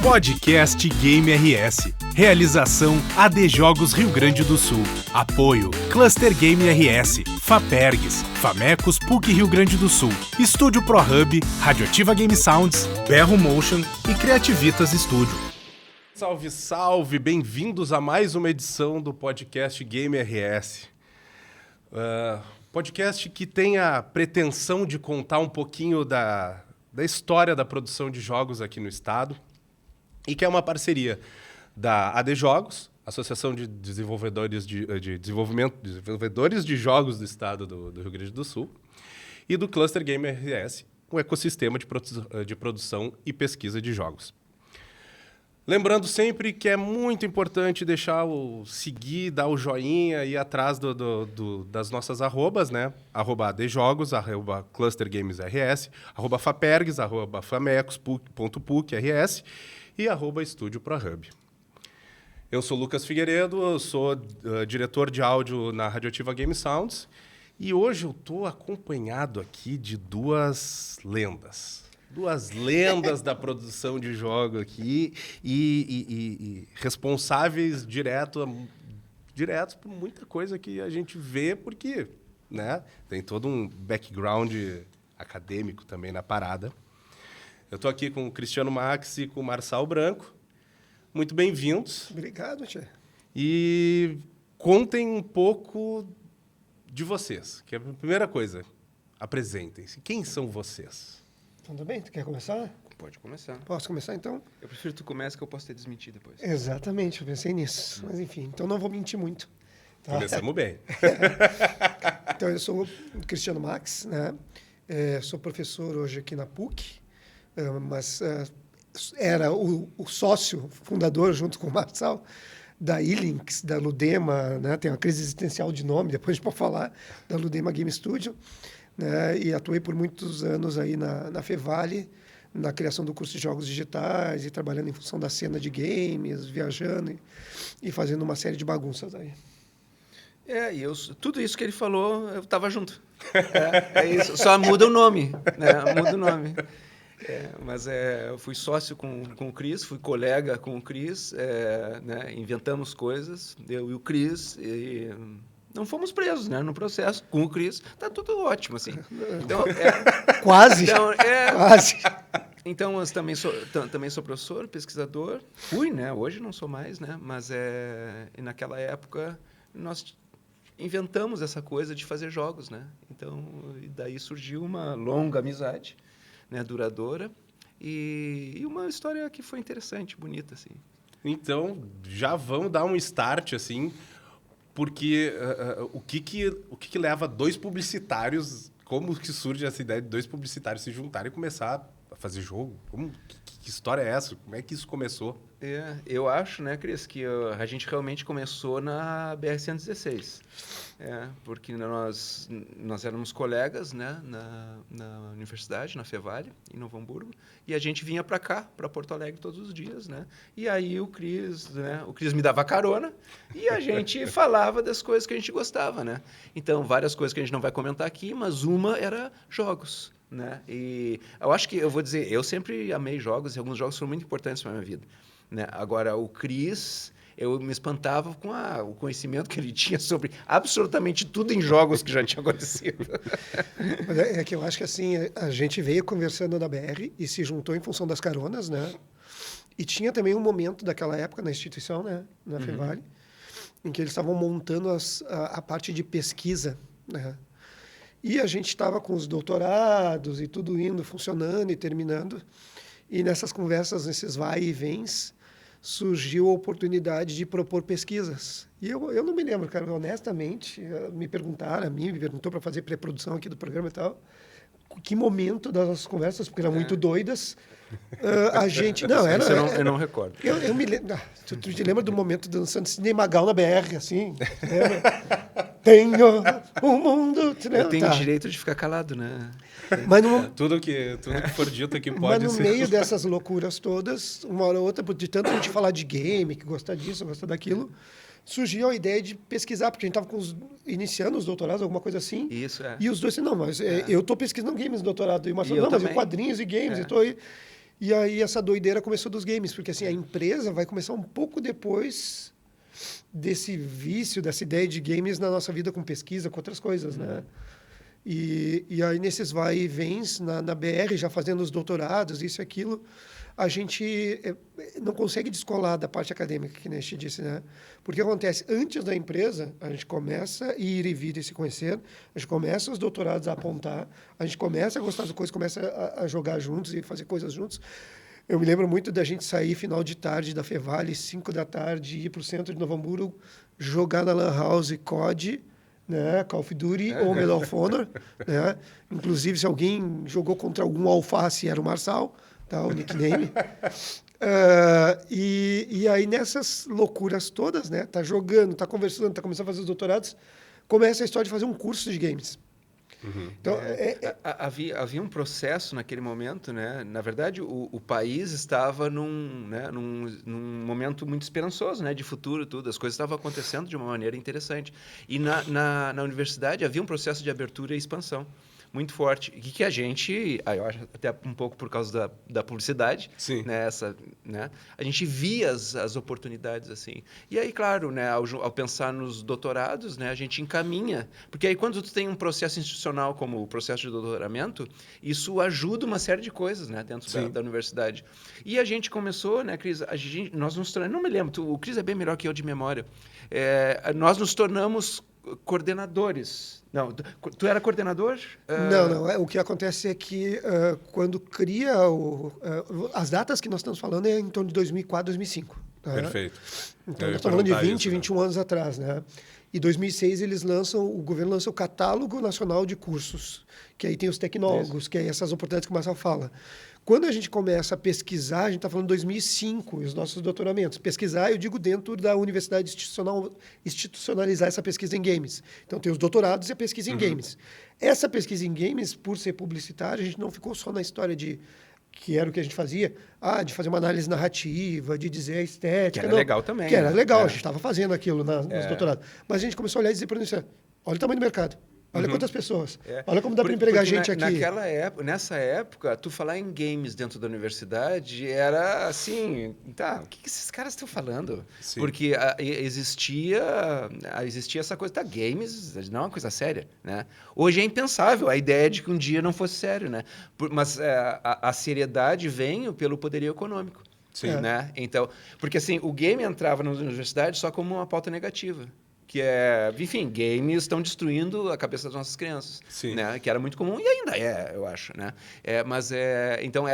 Podcast Game RS. Realização AD Jogos Rio Grande do Sul. Apoio Cluster Game RS, Fapergs, Famecos PUC Rio Grande do Sul, Estúdio ProHub, Radioativa Game Sounds, Berro Motion e Criativitas Studio. Salve, salve! Bem-vindos a mais uma edição do Podcast Game RS. Podcast que tem a pretensão de contar um pouquinho da história da produção de jogos aqui no estado e que é uma parceria da AD Jogos, Associação de Desenvolvedores desenvolvedores de Jogos do Estado do Rio Grande do Sul, e do Cluster Game RS, um ecossistema de produção e pesquisa de jogos. Lembrando sempre que é muito importante deixar o seguir, dar o joinha e ir atrás das nossas arrobas, né? @adjogos, @clustergamesrs, @fapergs, @famecos.puc.rs e @estúdio ProHub. Eu sou Lucas Figueiredo, eu sou diretor de áudio na Radioativa Game Sounds e hoje eu estou acompanhado aqui de duas lendas da produção de jogo aqui e responsáveis diretos por muita coisa que a gente vê, porque, né, tem todo um background acadêmico também na parada. Eu estou aqui com o Cristiano Max e com o Marçal Branco. Muito bem-vindos. Obrigado, tia. E contem um pouco de vocês, que é a primeira coisa. Apresentem-se. Quem são vocês? Tudo bem? Tu quer começar? Pode começar. Posso começar, então? Eu prefiro que tu comece, que eu posso te desmentir depois. Exatamente, eu pensei nisso. Mas, enfim, então não vou mentir muito. Tá? Começamos bem. Então, eu sou o Cristiano Max, né? Sou professor hoje aqui na PUC, mas era o sócio fundador, junto com o Marçal, da Ilinx, da Ludema, né? Tem uma crise existencial de nome, depois a gente pode falar, da Ludema Game Studio, né? E atuei por muitos anos aí na Fevale, na criação do curso de jogos digitais e trabalhando em função da cena de games, viajando e fazendo uma série de bagunças aí. Tudo isso que ele falou, eu estava junto. É isso, só muda o nome, né? Muda o nome. Mas eu fui sócio com o Cris, fui colega com o Cris, né? Inventamos coisas, eu e o Cris, e não fomos presos, né? No processo, com o Cris, tá tudo ótimo, assim. Então, Quase. Então, Quase. Então, eu também sou professor, pesquisador, fui, né? Hoje não sou mais, né? Mas naquela época nós inventamos essa coisa de fazer jogos, né? Então, daí surgiu uma longa amizade, né, duradoura, e uma história que foi interessante, bonita, assim. Então, já vamos dar um start, assim, porque o que leva dois publicitários, como que surge essa ideia de dois publicitários se juntarem e começar a fazer jogo? Que história é essa? Como é que isso começou? Eu acho, né, Cris, que a gente realmente começou na BR-116. Porque nós éramos colegas, né, na universidade, na Fevale, em Novo Hamburgo, e a gente vinha para cá, para Porto Alegre, todos os dias, né? E aí o Cris me dava carona e a gente falava das coisas que a gente gostava, né? Então, várias coisas que a gente não vai comentar aqui, mas uma era jogos, né? E eu acho que, eu vou dizer, eu sempre amei jogos e alguns jogos foram muito importantes para a minha vida, né? Agora, o Cris, eu me espantava com o conhecimento que ele tinha sobre absolutamente tudo em jogos que já tinha acontecido. Mas é que eu acho que assim, a gente veio conversando na BR e se juntou em função das caronas, né? E tinha também um momento daquela época na instituição, né? Na Fevale, em que eles estavam montando a parte de pesquisa, né? E a gente estava com os doutorados e tudo indo, funcionando e terminando. E nessas conversas, nesses vai e vens, surgiu a oportunidade de propor pesquisas. E eu não me lembro, cara, honestamente, me perguntou para fazer pré-produção aqui do programa e tal, que momento das nossas conversas, porque eram muito doidas, a gente... Não, era... Eu não recordo. Eu me lembro... Tu te lembra do momento dançando Cinemagal na BR, assim? Lembra? Tenho um mundo... Eu tenho o direito de ficar calado, né? Mas no, Tudo que for dito aqui mas pode no ser. meio dessas loucuras todas, uma hora ou outra, de tanto a gente falar de game, que gostar disso, gostar daquilo, surgiu a ideia de pesquisar, porque a gente estava iniciando os doutorados, alguma coisa assim. Isso, é. E os dois disseram, não, mas eu estou pesquisando games no doutorado. E o Marcelo, E eu não, mas também. quadrinhos e games, eu tô aí. E aí essa doideira começou dos games, porque assim, a empresa vai começar um pouco depois desse vício, dessa ideia de games na nossa vida com pesquisa, com outras coisas, né? E aí nesses vai e vens, na BR, já fazendo os doutorados, isso e aquilo, a gente não consegue descolar da parte acadêmica, que nem a gente disse, né? Porque acontece, antes da empresa, a gente começa a ir e vir e se conhecer, a gente começa os doutorados a apontar, a gente começa a gostar das coisas, começa a jogar juntos e fazer coisas juntos. Eu me lembro muito da gente sair final de tarde da Fevale, 5 da tarde, ir para o centro de Novo Hamburgo, jogar na Lan House COD, né, Call of Duty ou Medal of Honor, né? Inclusive, se alguém jogou contra algum alface, era o Marçal, tá, o nickname. E aí, nessas loucuras todas, né, tá jogando, tá conversando, tá começando a fazer os doutorados, começa a história de fazer um curso de games. Então, Havia um processo naquele momento, né? Na verdade, o país estava num momento muito esperançoso, né? De futuro, tudo. As coisas estavam acontecendo de uma maneira interessante. E na universidade havia um processo de abertura e expansão muito forte. E que a gente, eu acho até um pouco por causa da publicidade, Sim. né? A gente via as oportunidades assim. E aí, claro, né? Ao pensar nos doutorados, né? A gente encaminha. Porque aí, quando tu tem um processo institucional como o processo de doutoramento, isso ajuda uma série de coisas, né? Dentro da universidade. E a gente começou, né, Cris? Nós nos tornamos... Não me lembro, o Cris é bem melhor que eu de memória. Nós nos tornamos coordenadores. Não, tu era coordenador? Não. O que acontece é que quando cria as datas que nós estamos falando é em torno de 2004, 2005. Tá? Perfeito. Então, nós estamos falando de 20, 21 anos atrás, né? E 2006 o governo lança o Catálogo Nacional de Cursos, que aí tem os tecnólogos, que é essas oportunidades que o Marcelo fala. Quando a gente começa a pesquisar, a gente está falando de 2005, os nossos doutoramentos. Pesquisar, eu digo, dentro da universidade institucionalizar essa pesquisa em games. Então, tem os doutorados e a pesquisa em games. Essa pesquisa em games, por ser publicitária, a gente não ficou só na história que era o que a gente fazia, de fazer uma análise narrativa, de dizer a estética. Que era legal também. Que era legal, a gente estava fazendo aquilo nos doutorados. Mas a gente começou a olhar e dizer para o olha o tamanho do mercado. Olha quantas pessoas. Olha como dá para empregar gente aqui. Nessa época, tu falar em games dentro da universidade era assim, o que esses caras estão falando? Sim. Porque existia essa coisa, games não é uma coisa séria, né? Hoje é impensável a ideia de que um dia não fosse sério, né? Mas a seriedade vem pelo poderio econômico. Sim. Né? Então, porque assim, o game entrava nas universidades só como uma pauta negativa. Que enfim, games estão destruindo a cabeça das nossas crianças. Sim. Né? Que era muito comum e ainda eu acho, né? Então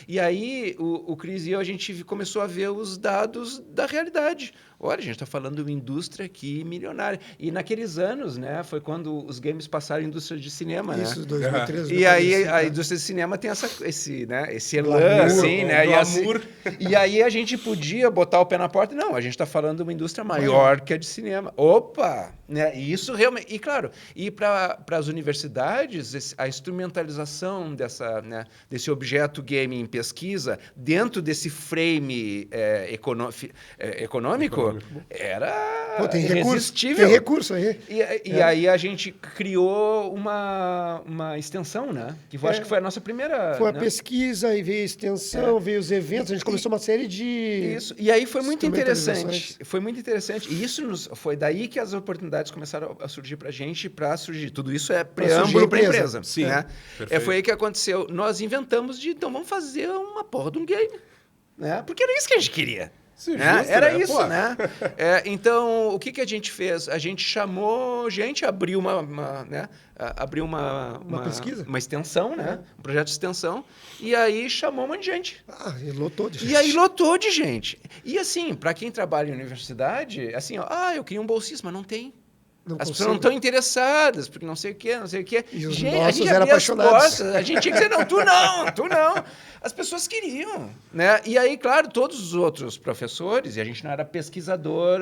e aí o Cris e eu, a gente começou a ver os dados da realidade. Olha, a gente está falando de uma indústria aqui milionária. E naqueles anos, né, foi quando os games passaram a indústria de cinema, Isso, né? 2013. E aí a indústria de cinema tem esse elan, assim, né? E aí a gente podia botar o pé na porta. Não, a gente está falando de uma indústria maior que a de cinema. Opa! Né? E isso realmente... E, claro, para as universidades, a instrumentalização desse objeto game em pesquisa dentro desse frame econômico era irresistível. Tem recurso aí. E aí a gente criou uma extensão, né? Que eu acho que foi a nossa primeira... Foi a pesquisa, e veio a extensão, veio os eventos, a gente começou uma série de... Isso. E aí foi muito interessante. Foi muito interessante. E isso foi daí que as oportunidades começaram a surgir para a gente, Tudo isso é preâmbulo para a empresa. Sim, né? Perfeito. Foi aí que aconteceu. Nós inventamos então vamos fazer uma porra de um game. Né? Porque era isso que a gente queria. Sim, né? justo, Era né? isso, Pô. né? Então, o que a gente fez? A gente chamou gente, abriu uma pesquisa? uma extensão, né? Um projeto de extensão, e aí chamou um monte de gente. E lotou de gente. E aí lotou de gente. E assim, para quem trabalha em universidade, assim, eu queria um bolsista, mas não tem. As pessoas não estão interessadas, porque não sei o quê. E os gente, nossos a gente eram abria as apaixonados. portas, a gente tinha que dizer, não, tu não. As pessoas queriam, né? E aí, claro, todos os outros professores, e a gente não era pesquisador...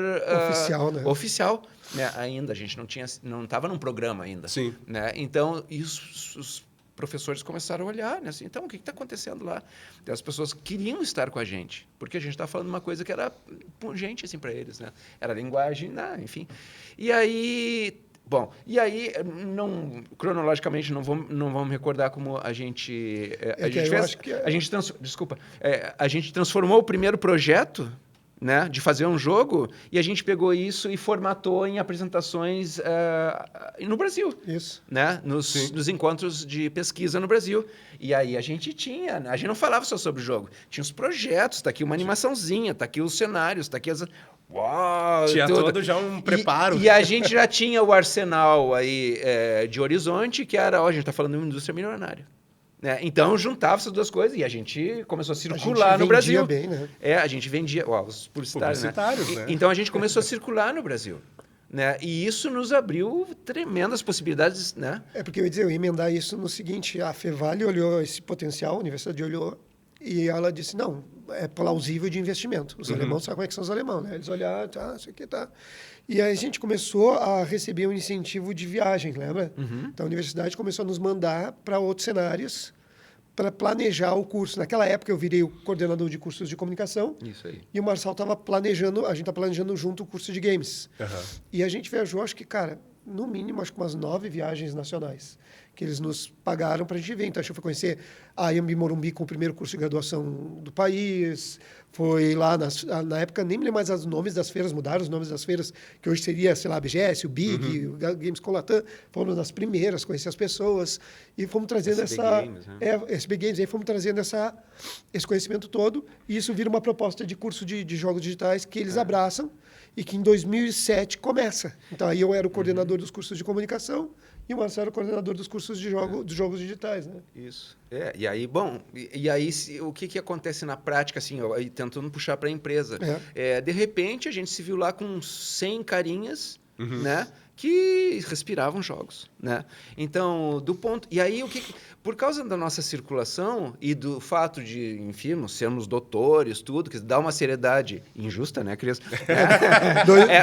Oficial, né? Oficial, né? Ainda, a gente não estava num programa ainda. Sim. Né? Então, professores começaram a olhar, né? Assim, então, o que está acontecendo lá? Então, as pessoas queriam estar com a gente, porque a gente estava falando uma coisa que era pungente assim, para eles, né? Era linguagem, né? Enfim. E aí... Bom, cronologicamente, não vamos recordar como a gente fez. A gente transformou o primeiro projeto, né, de fazer um jogo, e a gente pegou isso e formatou em apresentações no Brasil. Isso. Né, nos encontros de pesquisa no Brasil. E aí a gente não falava só sobre o jogo, tinha os projetos, tá aqui uma animaçãozinha, tá aqui os cenários, tá aqui as... Uau, tinha todo já um preparo. E a gente já tinha o arsenal aí de Horizonte, que era, a gente está falando de uma indústria milionária. Né? Então, juntava essas duas coisas e a gente começou a circular no Brasil. Bem, né? A gente vendia, os publicitários, né? Né? Então, a gente começou a circular no Brasil. Né? E isso nos abriu tremendas possibilidades. Né? Porque eu ia emendar isso no seguinte, a Fevale olhou esse potencial, a universidade olhou, e ela disse, não, é plausível de investimento. Os alemãos sabem como é que são os alemãos, né? Eles olharam, isso aqui tá... E aí a gente começou a receber um incentivo de viagem, lembra? Então a universidade começou a nos mandar para outros cenários para planejar o curso. Naquela época eu virei o coordenador de cursos de comunicação. Isso aí. E o Marçal estava planejando, a gente está planejando junto o curso de games. E a gente viajou, acho que, cara, no mínimo, acho que umas 9 viagens nacionais que eles nos pagaram para a gente ver. Então, a gente foi conhecer a Iambi Morumbi com o primeiro curso de graduação do país, foi lá, na época, nem me lembro mais os nomes das feiras, mudaram os nomes das feiras, que hoje seria, sei lá, a BGS, o Big, o Games com Latam, fomos nas primeiras, conhecer as pessoas, e fomos trazendo esse Big Games, aí fomos trazendo esse conhecimento todo, e isso vira uma proposta de curso de jogos digitais que eles abraçam, e que em 2007 começa. Então, aí eu era o coordenador dos cursos de comunicação, e o Marcelo era o coordenador dos cursos de jogos digitais, né? Isso. E aí, bom, o que acontece na prática, assim, tentando puxar para a empresa? De repente, a gente se viu lá com 100 carinhas, né? Que respiravam jogos, né? Então, e aí, por causa da nossa circulação e do fato de, enfim, sermos doutores, tudo, que dá uma seriedade injusta, né, Cris?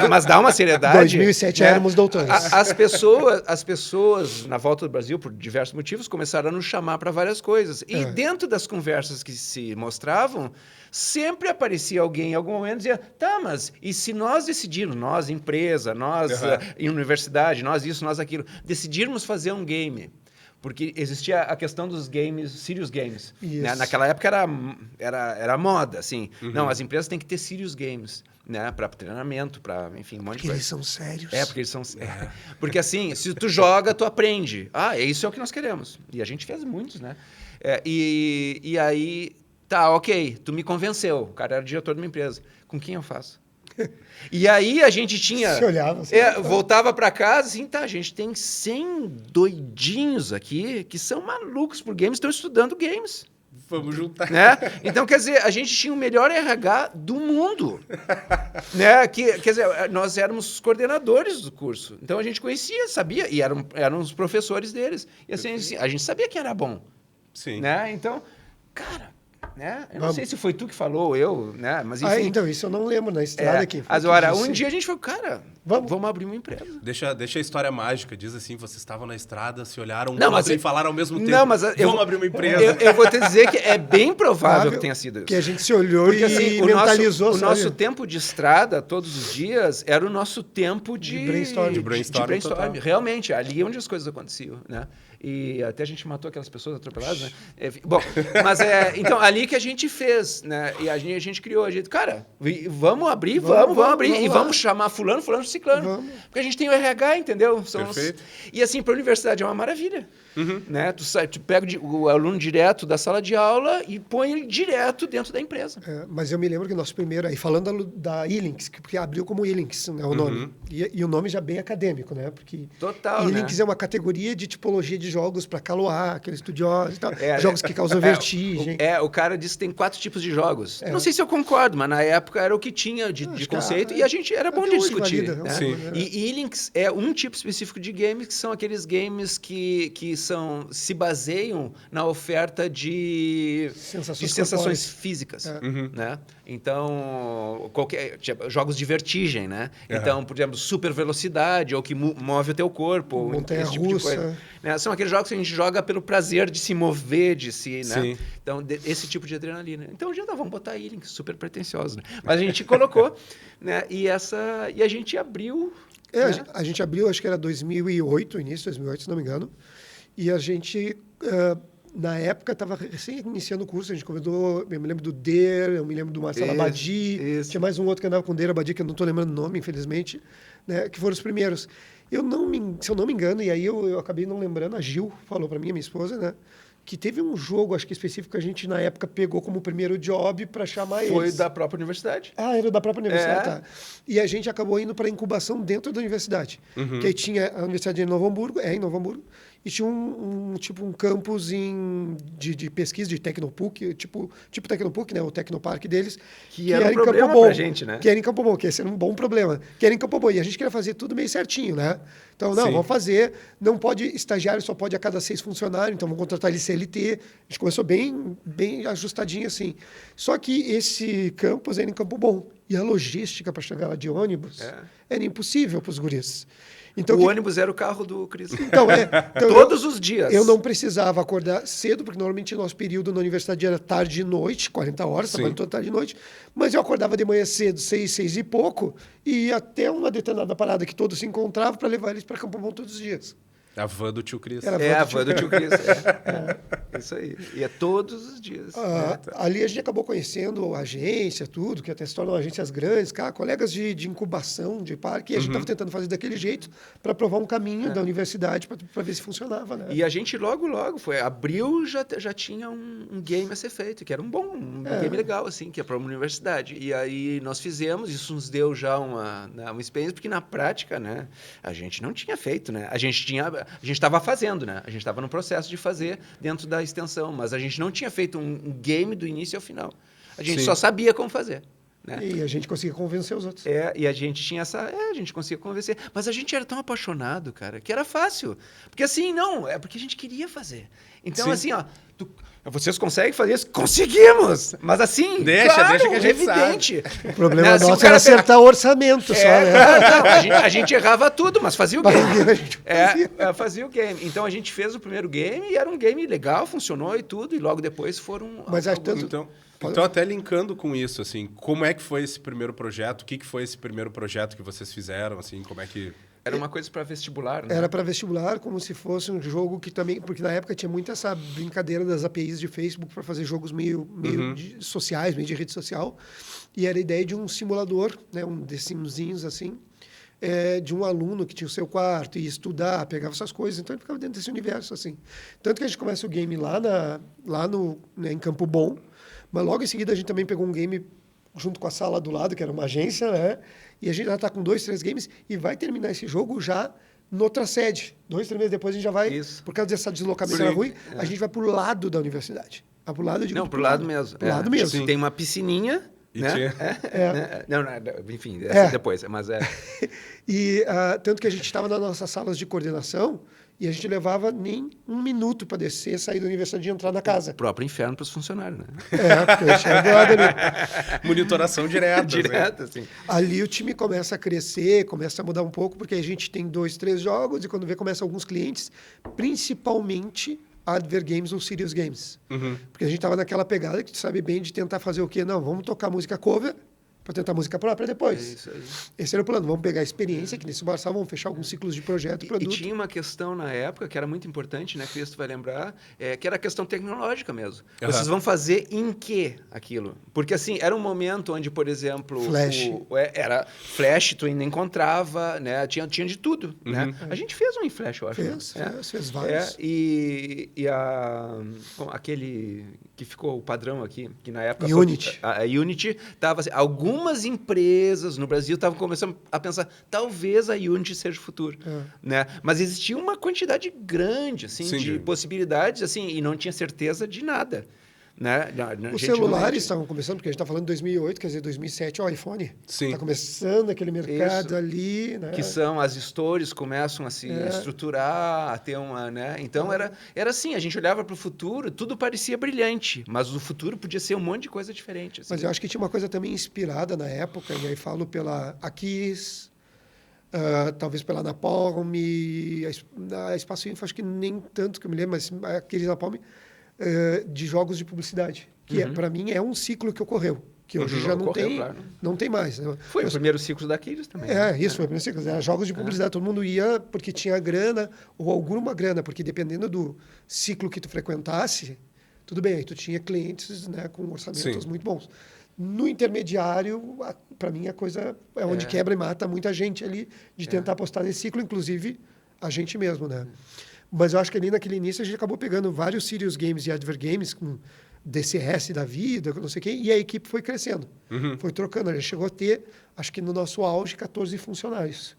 Mas dá uma seriedade. 2007 né? éramos doutores. As pessoas, na volta do Brasil, por diversos motivos, começaram a nos chamar para várias coisas. E dentro das conversas que se mostravam, sempre aparecia alguém em algum momento e dizia, tá, mas e se nós decidirmos, nós, empresa, nós, universidade, nós isso, nós aquilo, decidirmos fazer um game? Porque existia a questão dos games, serious games. Né? Naquela época era moda, assim. Não, as empresas têm que ter serious games, né? Para treinamento, para, enfim, um monte de coisa. Porque eles são sérios. Porque eles são... Porque, assim, se tu joga, tu aprende. Isso é o que nós queremos. E a gente fez muitos, né? E aí... Tá, ok, tu me convenceu. O cara era diretor de uma empresa. Com quem eu faço? E aí a gente tinha... Se olhava. Voltava para casa, assim, tá, a gente tem 100 doidinhos aqui que são malucos por games, estão estudando games. Vamos juntar. Né? Então, quer dizer, a gente tinha o melhor RH do mundo. Né? Quer dizer, nós éramos coordenadores do curso. Então, a gente conhecia, sabia, e eram os professores deles. E assim, a gente sabia quem era bom. Sim. Né? Então, cara... Né? Eu não sei se foi tu que falou, né? Mas enfim. Então, isso eu não lembro na estrada aqui. Agora, um dia a gente falou, cara, vamos abrir uma empresa. Deixa a história mágica, diz assim, vocês estavam na estrada, se olharam e falaram ao mesmo tempo, vamos abrir uma empresa. Eu vou te dizer que é bem provável que tenha sido isso. Que a gente se olhou e mentalizou. O nosso tempo de estrada, todos os dias, era o nosso tempo de brainstorm. Realmente, ali é onde as coisas aconteciam, né? E até a gente matou aquelas pessoas atropeladas, né? Bom, mas então, ali que a gente fez, né? E a gente criou, cara, vamos abrir, vamos abrir. E vamos chamar fulano, ciclano. Porque a gente tem o RH, entendeu? Perfeito. E assim, para a universidade é uma maravilha. Né? Tu pega o aluno direto da sala de aula e põe ele direto dentro da empresa. Mas eu me lembro que o nosso primeiro, aí falando da Ilinx, porque abriu como Ilinx, né, o nome. E o nome já bem acadêmico, né? Porque Ilinx é uma categoria de tipologia de jogos para caloar, aqueles estudiosos e tal. Jogos que causam vertigem. O cara disse que tem 4 tipos de jogos. Não sei se eu concordo, mas na época era o que tinha de conceito e a gente era bom de discutir. Valida, né? E Ilinx é um tipo específico de games que são aqueles games que se baseiam na oferta de sensações físicas. Né? Então, jogos de vertigem, né? Então, por exemplo, super velocidade, ou que move o teu corpo. Montanha-russa. Tipo né? São aqueles jogos que a gente joga pelo prazer de se mover, de se, né? Sim. Então, esse tipo de adrenalina. Então, vamos botar aí, Link, super pretencioso, né? Mas a gente colocou, né? E a gente abriu... né? A gente abriu, acho que era 2008, início de 2008, se não me engano. E a gente, na época, estava recém iniciando o curso. A gente convidou, eu me lembro do Der, eu me lembro do Marcelo Abadi. Tinha mais um outro que andava com o Der Abadi, que eu não estou lembrando o nome, infelizmente, né, que foram os primeiros. Se eu não me engano, e aí eu acabei não lembrando, a Gil falou para mim, a minha esposa, né, que teve um jogo, acho que específico, que a gente, na época, pegou como primeiro job para chamar eles. Foi da própria universidade. Ah, era da própria universidade, tá. E a gente acabou indo para incubação dentro da universidade. Que aí tinha a universidade em Novo Hamburgo, e tinha um campus de pesquisa de Tecnopuc, tipo Tecnopuc, né, o Tecnopark deles. Que era um problema pra gente, né? Que era em Campo Bom, que esse era um bom problema. Que era em Campo Bom, e a gente queria fazer tudo meio certinho, né? Então, não, vamos fazer, não pode, estagiário só pode a cada 6 funcionários, então vamos contratar ele CLT. A gente começou bem ajustadinho assim. Só que esse campus era em Campo Bom, e a logística para chegar lá de ônibus era impossível para os guris. Então, o ônibus era o carro do Cris. Então, todos os dias. Eu não precisava acordar cedo, porque normalmente o nosso período na universidade era tarde e noite, 40 horas, trabalhando toda tarde e noite. Mas eu acordava de manhã cedo, 6 e pouco, e ia até uma determinada parada que todos se encontravam para levar eles para Campo Bom todos os dias. A van do tio Cris. A van do tio Cris. Isso aí. E é todos os dias. Ali a gente acabou conhecendo a agência, tudo, que até se tornam agências grandes, colegas de incubação, de parque, e a gente estava tentando fazer daquele jeito para provar um caminho da universidade para ver se funcionava. Né? E a gente logo abril, já tinha um game a ser feito, que era um game legal, assim, que é para uma universidade. E aí nós fizemos, isso nos deu já uma experiência, porque na prática, né, a gente não tinha feito, né? A gente estava fazendo, né? A gente estava no processo de fazer dentro da extensão, mas a gente não tinha feito um game do início ao final. A gente só sabia como fazer. Né? E a gente conseguia convencer os outros. E a gente tinha a gente conseguia convencer. Mas a gente era tão apaixonado, cara, que era fácil. Porque assim, é porque a gente queria fazer. Então, assim, vocês conseguem fazer isso? Conseguimos! Mas assim, deixa que a gente evidente. Sabe. O problema nosso era acertar o orçamento só, né? Não, a gente errava tudo, mas fazia o game. Fazia o game. Então, a gente fez o primeiro game e era um game legal, funcionou e tudo, e logo depois foram... Mas Então, até linkando com isso, assim, como é que foi esse primeiro projeto? O que foi esse primeiro projeto que vocês fizeram? Assim, como é que... Era uma coisa para vestibular, né? Era para vestibular, como se fosse um jogo que também... Porque na época tinha muito essa brincadeira das APIs de Facebook para fazer jogos meio sociais, meio de rede social. E era a ideia de um simulador, né, um The Simzinhos, assim, de um aluno que tinha o seu quarto, ia estudar, pegava essas coisas. Então, ele ficava dentro desse universo, assim. Tanto que a gente começa o game em Campo Bom, mas logo em seguida a gente também pegou um game junto com a sala do lado, que era uma agência, né? E a gente já está com 2, 3 games e vai terminar esse jogo já noutra sede. 2, 3 meses depois a gente já vai, por causa dessa deslocamento ruim, a gente vai para o lado da universidade. Para o lado, pro lado mesmo. Pro lado mesmo. Tem uma piscininha, né? Enfim, depois, mas E tanto que a gente estava nas nossas salas de coordenação e a gente levava nem 1 minuto para descer, sair da universidade e entrar na casa. O próprio inferno para os funcionários, né? Porque eu tinha do lado ali. Monitoração direta. Direta, assim. Ali o time começa a crescer, começa a mudar um pouco, porque a gente tem 2, 3 jogos e quando vê, começa alguns clientes, principalmente Adver Games ou Serious Games. Porque a gente estava naquela pegada que tu sabe bem de tentar fazer o quê? Não, vamos tocar música cover para tentar música própria depois. Isso aí. Esse era o plano. Vamos pegar a experiência, que nesse Barçal vamos fechar alguns ciclos de projeto e produto. E tinha uma questão na época que era muito importante, né, Cris, tu vai lembrar, que era a questão tecnológica mesmo. Vocês vão fazer em que aquilo? Porque, assim, era um momento onde, por exemplo... Flash. Era Flash, tu ainda encontrava, né? Tinha de tudo, né? A gente fez um em Flash, eu acho. Fez vários. Aquele que ficou o padrão aqui, que na época... Unity. A Unity estava... Assim, algumas empresas no Brasil estavam começando a pensar, talvez a Unity seja o futuro, né? Mas existia uma quantidade grande, assim, de possibilidades, assim, e não tinha certeza de nada, né? Os celulares estavam começando, porque a gente está falando de 2008, quer dizer, 2007, o iPhone. Sim. Está começando aquele mercado ali, né? Que são as stores começam a se estruturar, a ter uma, né? Então era assim, a gente olhava para o futuro, tudo parecia brilhante, mas o futuro podia ser um monte de coisa diferente. Assim. Mas eu acho que tinha uma coisa também inspirada na época, e aí falo pela Akis, talvez pela Napalm, a Espaço Info, acho que nem tanto que eu me lembro, mas aqueles Napalm, de jogos de publicidade, que para mim é um ciclo que ocorreu, que hoje já não tem, claro. não tem mais. Foi o primeiro ciclo da Aquiles também. Isso, foi o primeiro ciclo. Era jogos de publicidade, todo mundo ia porque tinha grana, ou alguma grana, porque dependendo do ciclo que tu frequentasse, tudo bem, aí tu tinha clientes, né, com orçamentos muito bons. No intermediário, para mim, a coisa é onde quebra e mata muita gente ali de tentar apostar nesse ciclo, inclusive a gente mesmo, né? Mas eu acho que ali naquele início a gente acabou pegando vários serious games e advert games com DCS da vida, não sei o quê, e a equipe foi crescendo, foi trocando. A gente chegou a ter, acho que no nosso auge, 14 funcionários.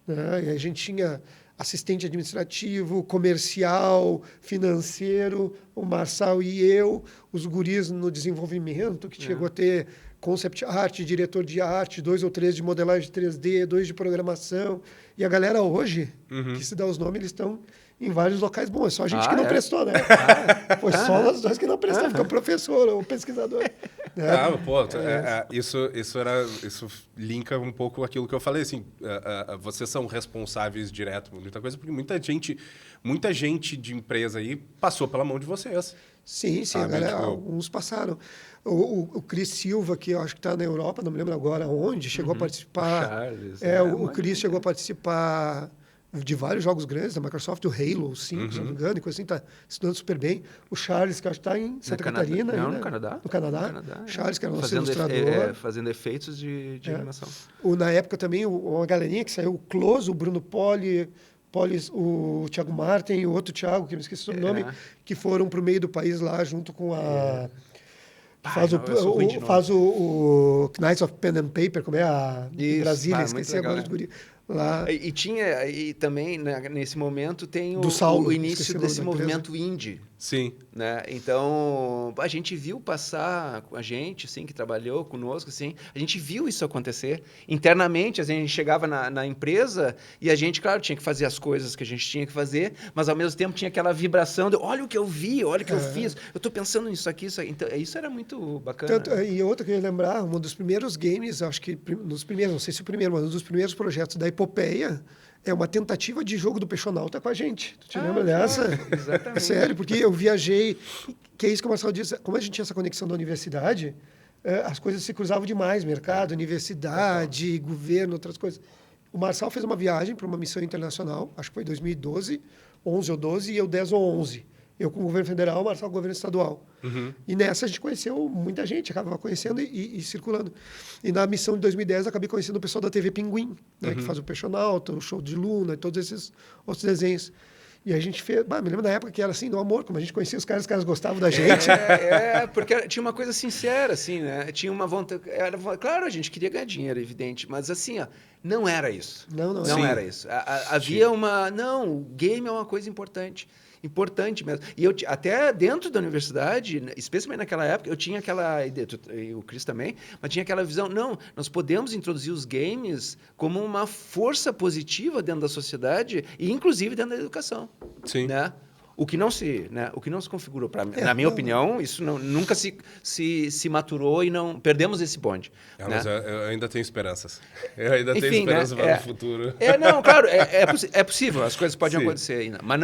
Né? E a gente tinha assistente administrativo, comercial, financeiro, o Marçal e eu, os guris no desenvolvimento, que chegou a ter concept art, diretor de arte, 2 ou 3 de modelagem 3D, 2 de programação. E a galera hoje, que se dá os nomes, eles estão em vários locais bons. É só a gente que não prestou, né? Foi só nós dois que não prestamos, ficou professor ou pesquisador. Isso linka um pouco aquilo que eu falei, assim, vocês são responsáveis direto por muita coisa, porque muita gente de empresa aí passou pela mão de vocês. Sim, galera, alguns passaram. O Cris Silva, que eu acho que está na Europa, não me lembro agora onde, chegou a participar. Charles, o Cris chegou a participar de vários jogos grandes da Microsoft, o Halo 5, se não me engano, e coisa assim, está estudando super bem. O Charles, que acho que está em Santa Catarina. Não, ainda, no Canadá. No Canadá. Charles, que era nosso fazendo ilustrador. Fazendo efeitos de animação. Na época também, uma galerinha que saiu, o Close, o Bruno Poli, o Thiago Martin e o outro Thiago, que eu me esqueci o nome, que foram para o meio do país lá, junto com a... Faz o Knights of Pen and Paper, como é a Brasília, esqueci agora de guri. Lá. E também, né, nesse momento, tem Saulo, o início desse movimento indie. Sim. Né? Então, a gente viu passar com a gente, assim, que trabalhou conosco, assim, a gente viu isso acontecer. Internamente, a gente chegava na empresa e a gente, claro, tinha que fazer as coisas que a gente tinha que fazer, mas, ao mesmo tempo, tinha aquela vibração de, olha o que eu vi, olha o que eu fiz, eu estou pensando nisso aqui, isso aqui. Então, isso era muito bacana. E outra que eu ia lembrar, um dos primeiros games, acho que nos primeiros, não sei se o primeiro, mas um dos primeiros projetos da Epopeia é uma tentativa de jogo do Peixonauta com a gente. Tu te lembra dessa? Exatamente. É sério, porque eu viajei, que é isso que o Marcelo disse, como a gente tinha essa conexão da universidade, as coisas se cruzavam demais, mercado, universidade, governo, outras coisas. O Marçal fez uma viagem para uma missão internacional, acho que foi 2012, 11 ou 12, e eu 10 ou 11. Eu com o governo federal, o Marçal com o governo estadual. E nessa a gente conheceu muita gente, acabava conhecendo e circulando. E na missão de 2010 eu acabei conhecendo o pessoal da TV Pinguim, né, que faz o Peixonauta, o Show de Luna, e todos esses outros desenhos. E a gente fez... me lembro da época que era assim, no amor, como a gente conhecia os caras gostavam da gente. Porque tinha uma coisa sincera, assim, né? Tinha uma vontade... Claro, a gente queria ganhar dinheiro, evidente, mas assim, ó, não era isso. Não era isso. Havia uma... Não, o game é uma coisa importante mesmo. E eu, até dentro da universidade, especialmente naquela época, eu tinha aquela ideia, e o Cris também, mas tinha aquela visão, não, nós podemos introduzir os games como uma força positiva dentro da sociedade e, inclusive, dentro da educação. Sim. Né? O que não se configurou, na minha opinião, isso nunca se maturou e não perdemos esse bonde. Né? Mas eu ainda tenho esperanças. Eu ainda tenho esperança para o futuro. Não, claro, é possível, as coisas podem acontecer ainda. Mas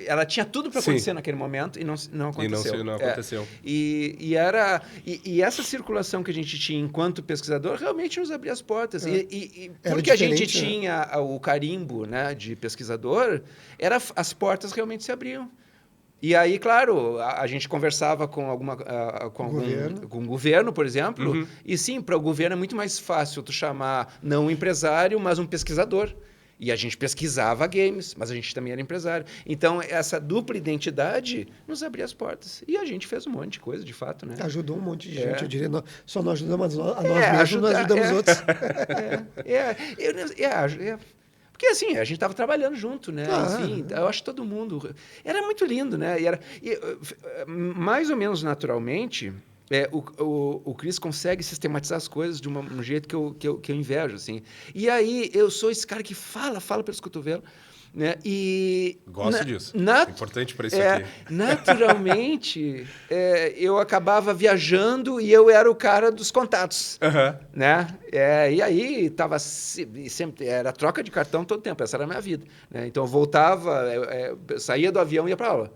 ela tinha tudo para acontecer naquele momento e não aconteceu. E não aconteceu. E essa circulação que a gente tinha enquanto pesquisador realmente nos abria as portas. E porque a gente tinha o carimbo, né, de pesquisador, as portas realmente se abriam. E aí, claro, a gente conversava com o governo, por exemplo, e sim, para o governo é muito mais fácil tu chamar não um empresário, mas um pesquisador. E a gente pesquisava games, mas a gente também era empresário. Então, essa dupla identidade nos abria as portas. E a gente fez um monte de coisa, de fato, né? Ajudou um monte de gente, eu diria. Só não ajudamos a nós mesmos, nós ajudamos outros. Porque, assim, a gente estava trabalhando junto, né? Enfim, eu acho que todo mundo... Era muito lindo, né? Mais ou menos naturalmente, o Cris consegue sistematizar as coisas de um jeito que eu invejo, assim. E aí, eu sou esse cara que fala pelos cotovelos. né? E Gosto disso. Importante para isso aqui. Naturalmente, eu acabava viajando e eu era o cara dos contatos, né? E aí tava sempre era troca de cartão todo tempo. Essa era a minha vida, né? Então eu voltava, saía do avião e ia para aula,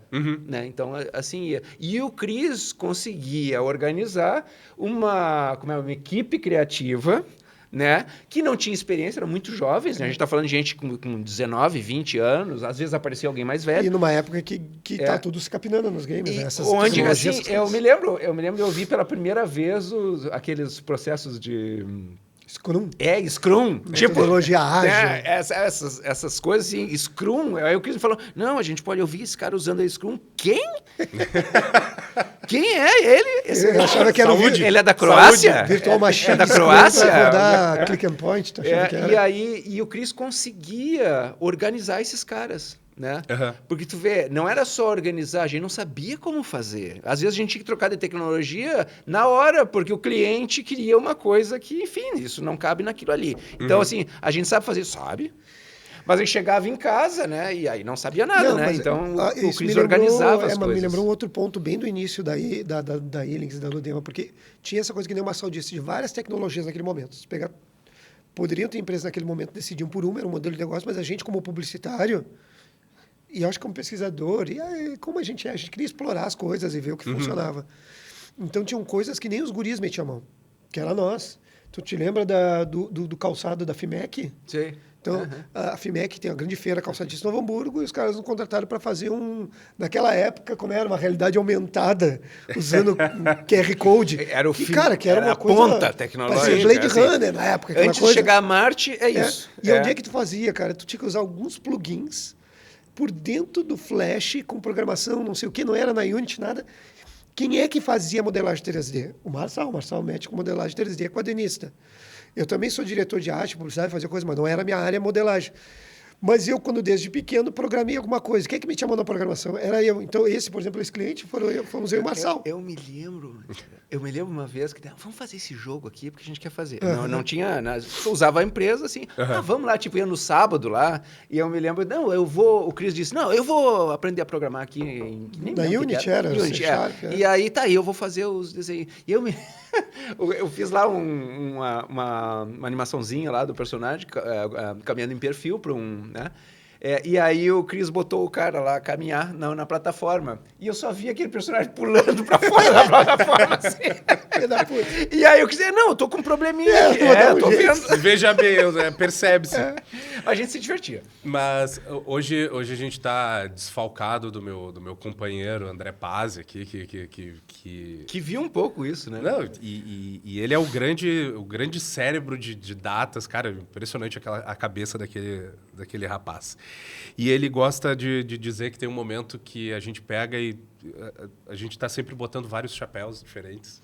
né? Então assim ia. E o Cris conseguia organizar uma equipe criativa, né? Que não tinha experiência, eram muito jovens, né? A gente está falando de gente com 19, 20 anos, às vezes aparecia alguém mais velho. E numa época que tá tudo se capinando nos games, né? Essas onde, tecnologias, assim, eu me lembro de ouvir pela primeira vez aqueles processos de... Scrum. Scrum. Metodologia ágil. Né? Essas coisas assim, Scrum. Aí o Cris falou, não, a gente pode ouvir esse cara usando a Scrum. Quem? Quem é ele? Eu achava que era ele é da Croácia? Virtual Machine. É da Croácia? Pra rodar click and point. E o Cris conseguia organizar esses caras, né? Porque tu vê, não era só organizar, a gente não sabia como fazer. Às vezes a gente tinha que trocar de tecnologia na hora, porque o cliente queria uma coisa que, enfim, isso não cabe naquilo ali. Então, assim, a gente sabe fazer, sabe? Mas a gente chegava em casa, né? E aí não sabia nada, né? Então, o Cris organizava as coisas. Me lembrou um outro ponto bem do início da Ilings, da Ludema, porque tinha essa coisa que nem o Marçal disse, de várias tecnologias naquele momento. Se pegar, poderiam ter empresas naquele momento, decidiam por uma, era um modelo de negócio, mas a gente, como publicitário, e acho que como pesquisador, e aí, como a gente queria explorar as coisas e ver o que funcionava. Então, tinham coisas que nem os guris metiam a mão, que era nós. Tu te lembra do calçado da FIMEC? Sim. Então, a FIMEC tem uma grande feira calçadista em Novo Hamburgo e os caras nos contrataram para fazer naquela época, como era uma realidade aumentada, usando QR Code. Era o que era uma coisa... ponta tecnológica. Blade Runner na época. Antes de chegar a Marte, isso. E onde é que tu fazia, cara? Tu tinha que usar alguns plugins por dentro do Flash, com programação, não sei o que, não era na Unity, nada. Quem é que fazia modelagem 3D? O Marçal mete com modelagem 3D, é quadrinista. Eu também sou diretor de arte, publicidade, fazia coisa, mas não era a minha área modelagem. Mas eu, quando desde pequeno, programei alguma coisa. Quem é que me chamou na programação? Era eu. Então, por exemplo, esse cliente fomos eu e o Marçal. Eu me lembro uma vez que vamos fazer esse jogo aqui porque a gente quer fazer. Não tinha, usava a empresa assim, vamos lá, tipo, ia no sábado lá, e eu me lembro, o Cris disse, eu vou aprender a programar aqui na Unity era. Unity, E aí, eu vou fazer os desenhos. E eu fiz lá uma animaçãozinha lá do personagem, caminhando em perfil para né? E aí o Cris botou o cara lá a caminhar na plataforma. E eu só vi aquele personagem pulando pra fora da plataforma, assim. E aí eu quis dizer, eu tô com um probleminha aqui. Eu tô vendo. Veja bem, percebe-se. A gente se divertia. Mas hoje a gente tá desfalcado do meu companheiro André Pazzi aqui, que viu um pouco isso, né? Não, e ele é o grande cérebro de datas, cara, impressionante a cabeça daquele rapaz. E ele gosta de dizer que tem um momento que a gente pega e a gente está sempre botando vários chapéus diferentes.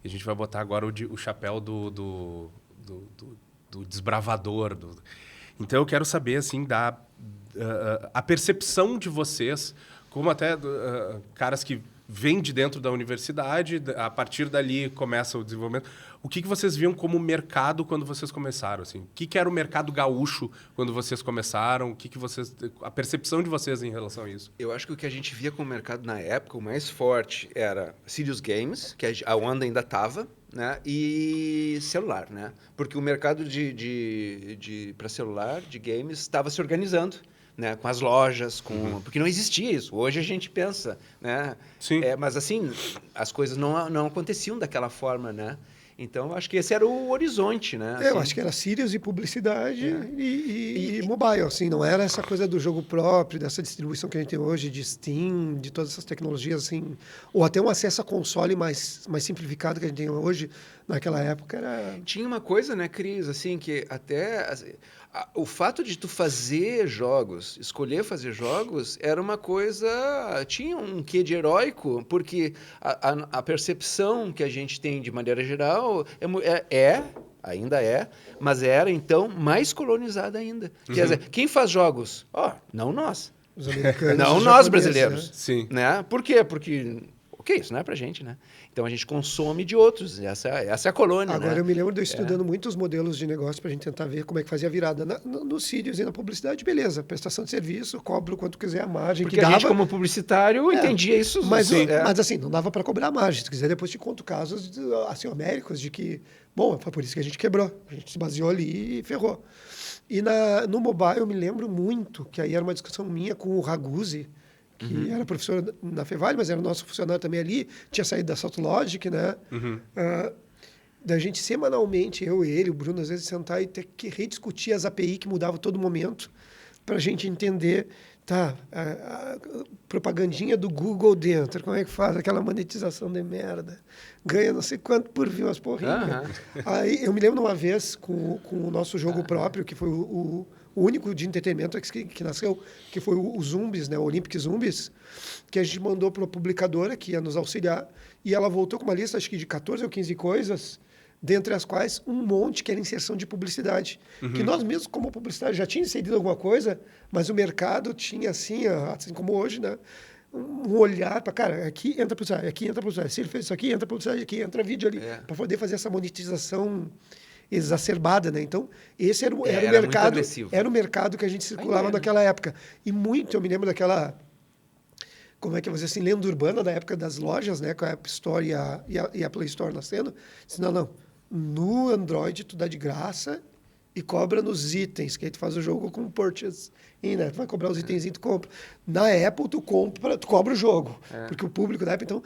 E a gente vai botar agora o chapéu do desbravador. Então, eu quero saber, assim, a percepção de vocês, como até caras que vêm de dentro da universidade, a partir dali começa o desenvolvimento. O que vocês viam como mercado quando vocês começaram? Assim? O que era o mercado gaúcho quando vocês começaram? A percepção de vocês em relação a isso? Eu acho que o que a gente via como mercado na época, o mais forte era Serious Games, que a onda ainda estava, né? E celular, né? Porque o mercado para celular, de games, estava se organizando. Né, com as lojas, porque não existia isso. Hoje a gente pensa, né? Sim. Mas assim, as coisas não aconteciam daquela forma, né? Então, eu acho que esse era o horizonte, né? Assim. Eu acho que era Sirius e publicidade e mobile, assim, não era essa coisa do jogo próprio, dessa distribuição que a gente tem hoje, de Steam, de todas essas tecnologias, assim, ou até um acesso a console mais simplificado que a gente tem hoje, naquela época era... Tinha uma coisa, né, Cris, assim, que até... o fato de tu fazer jogos, escolher fazer jogos, era uma coisa... Tinha um quê de heróico, porque a percepção que a gente tem de maneira geral ainda é, mas era, então, mais colonizada ainda. Quer dizer, quem faz jogos? Não nós. Os americanos, não os nós, japoneses, brasileiros. Né? Sim. Né? Por quê? Porque... porque isso não é pra gente, né? Então a gente consome de outros, essa é a colônia, Agora né? eu me lembro de eu estudando muitos modelos de negócio para a gente tentar ver como é que fazia a virada. Nos sítios e na publicidade, beleza, prestação de serviço, cobra o quanto quiser a margem Porque que dava. a gente, como publicitário, entendia isso. Mas, sim. mas assim, não dava para cobrar a margem. Se quiser, depois te conto casos assim, homéricos de que, bom, foi por isso que a gente quebrou. A gente se baseou ali e ferrou. E no mobile eu me lembro muito, que aí era uma discussão minha com o Raguzzi, que era professor na Fevale, mas era nosso funcionário também ali, tinha saído da Saltlogic, né? Da gente semanalmente, eu e ele, o Bruno, às vezes sentar e ter que rediscutir as API que mudavam a todo momento, para a gente entender, tá, a propagandinha do Google dentro, como é que faz aquela monetização de merda? Ganha não sei quanto por view, as porrinhas. Aí eu me lembro de uma vez com o nosso jogo próprio, que foi o único de entretenimento que nasceu, que foi o Zumbies, né, o Olympic Zumbies, que a gente mandou para uma publicadora que ia nos auxiliar, e ela voltou com uma lista, acho que de 14 ou 15 coisas, dentre as quais um monte que era inserção de publicidade. Que nós mesmos, como publicidade, já tinha inserido alguma coisa, mas o mercado tinha, assim como hoje, né, um olhar para, cara, aqui entra publicidade, aqui entra publicidade, se ele fez isso aqui, entra publicidade aqui, entra vídeo ali, para poder fazer essa monetização exacerbada, né? Então, esse era o mercado, era o mercado que a gente circulava naquela época. E muito, eu me lembro daquela, como é que eu vou dizer assim, lenda urbana da época das lojas, né, com a App Store e a Play Store nascendo. Disse, não, no Android tu dá de graça e cobra nos itens, que aí tu faz o jogo com purchase, né? Tu vai cobrar os itens e tu compra. Na Apple tu cobra o jogo, porque o público da Apple, então,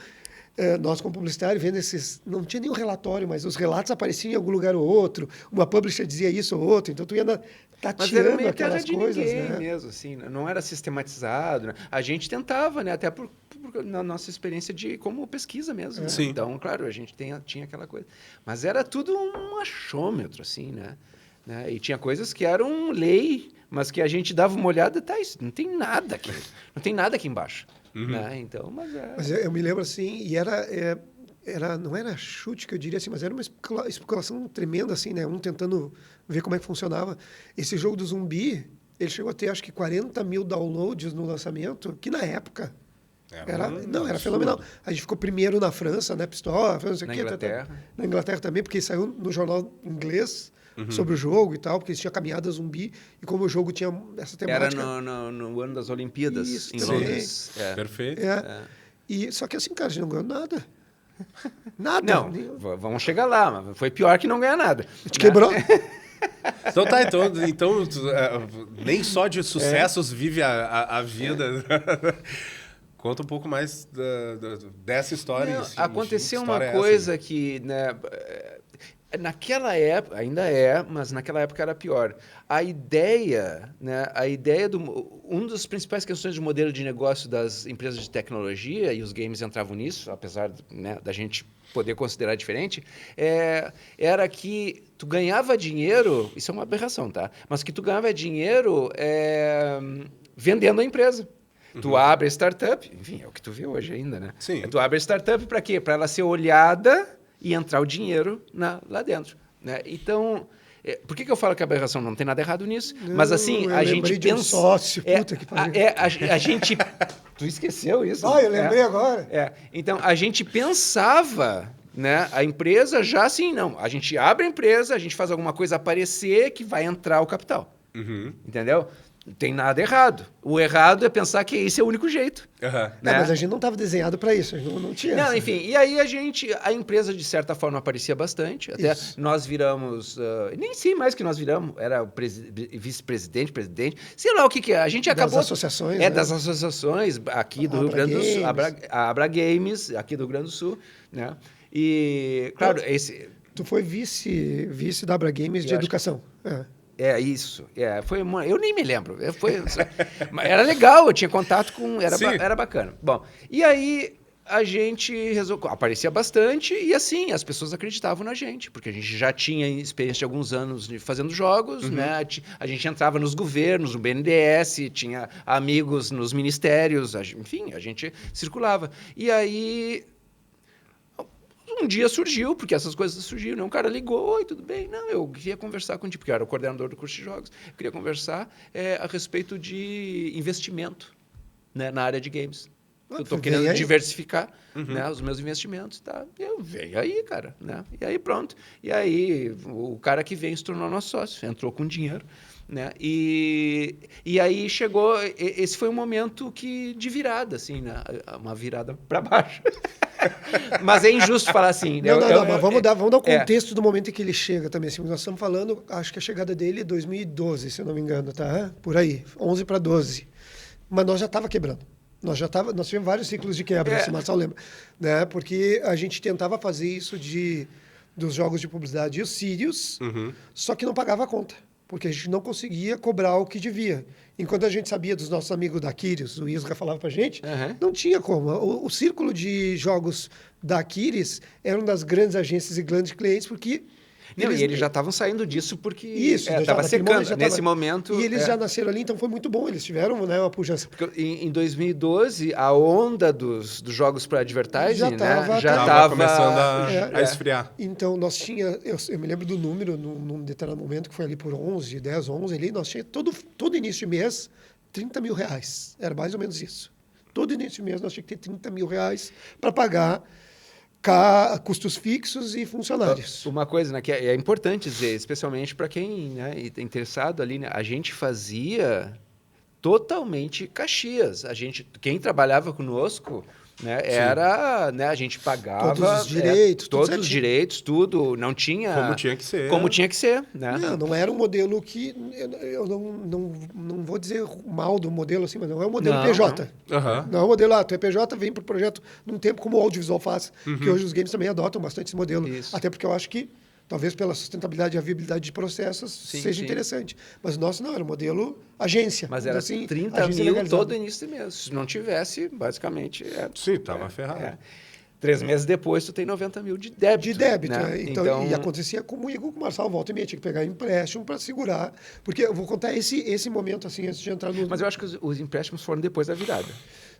nós como publicitário vendo esses, não tinha nenhum relatório, mas os relatos apareciam em algum lugar ou outro, uma publisher dizia isso ou outro, então tu ia tateando aquelas coisas, né? Mesmo, assim, não era sistematizado, né? A gente tentava, né? Até na nossa experiência como pesquisa mesmo. Né? Sim. Então, claro, a gente tinha aquela coisa. Mas era tudo um achômetro, assim, né? E tinha coisas que eram lei, mas que a gente dava uma olhada, tá, isso não tem nada aqui. Não tem nada aqui embaixo. Né? Então, mas eu me lembro assim, e não era chute que eu diria assim, mas era uma especulação tremenda, assim, né? Tentando ver como é que funcionava. Esse jogo do zumbi, ele chegou a ter, acho que 40 mil downloads no lançamento, que na época era fenomenal. A gente ficou primeiro na França, né? Pistola, na Inglaterra. Na Inglaterra também, porque saiu no jornal inglês sobre o jogo e tal, porque tinha caminhada zumbi, e como o jogo tinha essa temática... Era no ano das Olimpíadas, isso, em Londres. Perfeito. E, só que assim, cara, a gente não ganhou nada. Nada. Não, vamos chegar lá, mas foi pior que não ganhar nada. A gente quebrou. Então tá, então nem só de sucessos vive a vida. Conta um pouco mais dessa história. Aconteceu uma coisa que, né, naquela época, ainda mas naquela época era pior. A ideia uma das principais questões do modelo de negócio das empresas de tecnologia, e os games entravam nisso, apesar, né, da gente poder considerar diferente, era que tu ganhava dinheiro, isso é uma aberração, tá? Mas que tu ganhava dinheiro vendendo a empresa. Tu abre a startup, enfim, é o que tu vê hoje ainda, né? Sim. Tu abre a startup para quê? Para ela ser olhada e entrar o dinheiro lá dentro. Né? Então, por que eu falo que a aberração não tem nada errado nisso? Não, mas assim, a gente pensa... Um sócio, puta que pariu. A gente... Tu esqueceu isso? Eu lembrei agora. Então, a gente pensava, né? A empresa já assim, não. A gente abre a empresa, a gente faz alguma coisa aparecer que vai entrar o capital. Entendeu? Não tem nada errado. O errado é pensar que esse é o único jeito. Né? Mas a gente não estava desenhado para isso, a gente não tinha. Não, enfim, e aí a empresa, de certa forma, aparecia bastante. Até nós viramos... nem sei mais que nós viramos. Era vice-presidente, presidente. Sei lá o que é. A gente acabou... Das associações. Né? Das associações aqui do Rio Grande do Sul. A Abra Games, aqui do Rio Grande do Sul. Né? E, claro, Tu foi vice da Abra Games de educação. Isso. Eu nem me lembro. Era legal, eu tinha contato com... Era bacana. Bom, e aí a gente aparecia bastante e assim, as pessoas acreditavam na gente, porque a gente já tinha experiência de alguns anos fazendo jogos, né? A gente entrava nos governos, no BNDES, tinha amigos nos ministérios, enfim, a gente circulava. E aí... Um dia surgiu, porque essas coisas surgiram, né? Um cara ligou, oi, tudo bem? Não, eu queria conversar contigo, porque eu era o coordenador do curso de jogos, eu queria conversar a respeito de investimento, né, na área de games. Eu tô querendo diversificar, né, os meus investimentos, tá? Eu veio aí, cara, né? E aí pronto. E aí o cara que veio se tornou nosso sócio, entrou com dinheiro, né? E aí chegou, esse foi um momento de virada, assim, né? Uma virada para baixo. Mas é injusto falar assim. Não, mas vamos dar o contexto do momento em que ele chega também. Assim, nós estamos falando, acho que a chegada dele é 2012, se eu não me engano, tá? Por aí, 11 para 12. Mas nós já estava quebrando. Nós tivemos vários ciclos de quebra, se o Marcelo lembra, né? Porque a gente tentava fazer isso dos jogos de publicidade e os Sirius, só que não pagava a conta, porque a gente não conseguia cobrar o que devia. Enquanto a gente sabia dos nossos amigos da Quiris, o Isga falava pra gente, não tinha como. O círculo de jogos da Quiris era uma das grandes agências e grandes clientes, porque... eles já estavam saindo disso porque estava secando nesse momento. E eles já nasceram ali, então foi muito bom. Eles tiveram, né, uma pujança. Porque em 2012, a onda dos jogos para advertising já estava estava começando a esfriar. Então, nós tinha, eu me lembro do número, num determinado momento, que foi ali por 10, 11, ali, nós tinha todo início de mês, 30 mil reais. Era mais ou menos isso. Todo início de mês, nós tínhamos que ter 30 mil reais para pagar custos fixos e funcionários. Uma coisa, né, que é importante dizer, especialmente para quem, né, é interessado ali, né, a gente fazia totalmente Caxias. Quem trabalhava conosco, né, era, né, a gente pagava todos os direitos, todos os direitos, tudo, não tinha como tinha que ser. Como tinha que ser, né? Não era um modelo que eu não vou dizer mal do modelo assim, mas não é um modelo PJ. Não é um modelo, tu é PJ, vem para o projeto num tempo como o audiovisual faz, que hoje os games também adotam bastante esse modelo. Isso. Até porque eu acho que talvez pela sustentabilidade e a viabilidade de processos seja interessante. Mas o nosso não, era um modelo agência. Mas era assim, 30 mil todo início de mês. Se não tivesse, basicamente... Sim, estava ferrado. 3 meses depois, tu tem 90 mil de débito. De débito, né? Então, e acontecia comigo, com o Marcelo, volta e meia, tinha que pegar empréstimo para segurar. Porque eu vou contar esse momento, assim, antes de entrar no... Mas eu acho que os empréstimos foram depois da virada.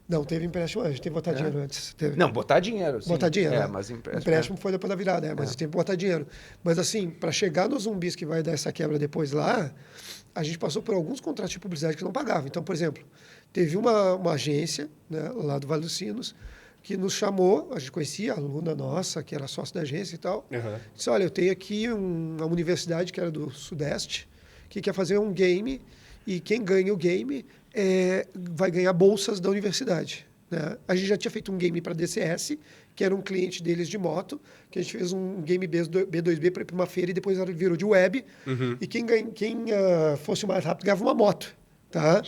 Não, teve empréstimo antes, teve que botar dinheiro antes. Teve. Não, botar dinheiro, sim. Botar dinheiro, mas empréstimo foi depois da virada, mas tem que botar dinheiro. Mas assim, para chegar nos zumbis que vai dar essa quebra depois lá, a gente passou por alguns contratos de publicidade que não pagavam. Então, por exemplo, teve uma agência, né, lá do Vale dos Sinos, que nos chamou, a gente conhecia a aluna nossa, que era sócia da agência e tal, disse, olha, eu tenho aqui uma universidade que era do Sudeste, que quer fazer um game, e quem ganha o game vai ganhar bolsas da universidade. Né? A gente já tinha feito um game para a DCS, que era um cliente deles de moto, que a gente fez um game B2B para ir para uma feira e depois virou de web. E quem fosse o mais rápido ganhava uma moto. Tá?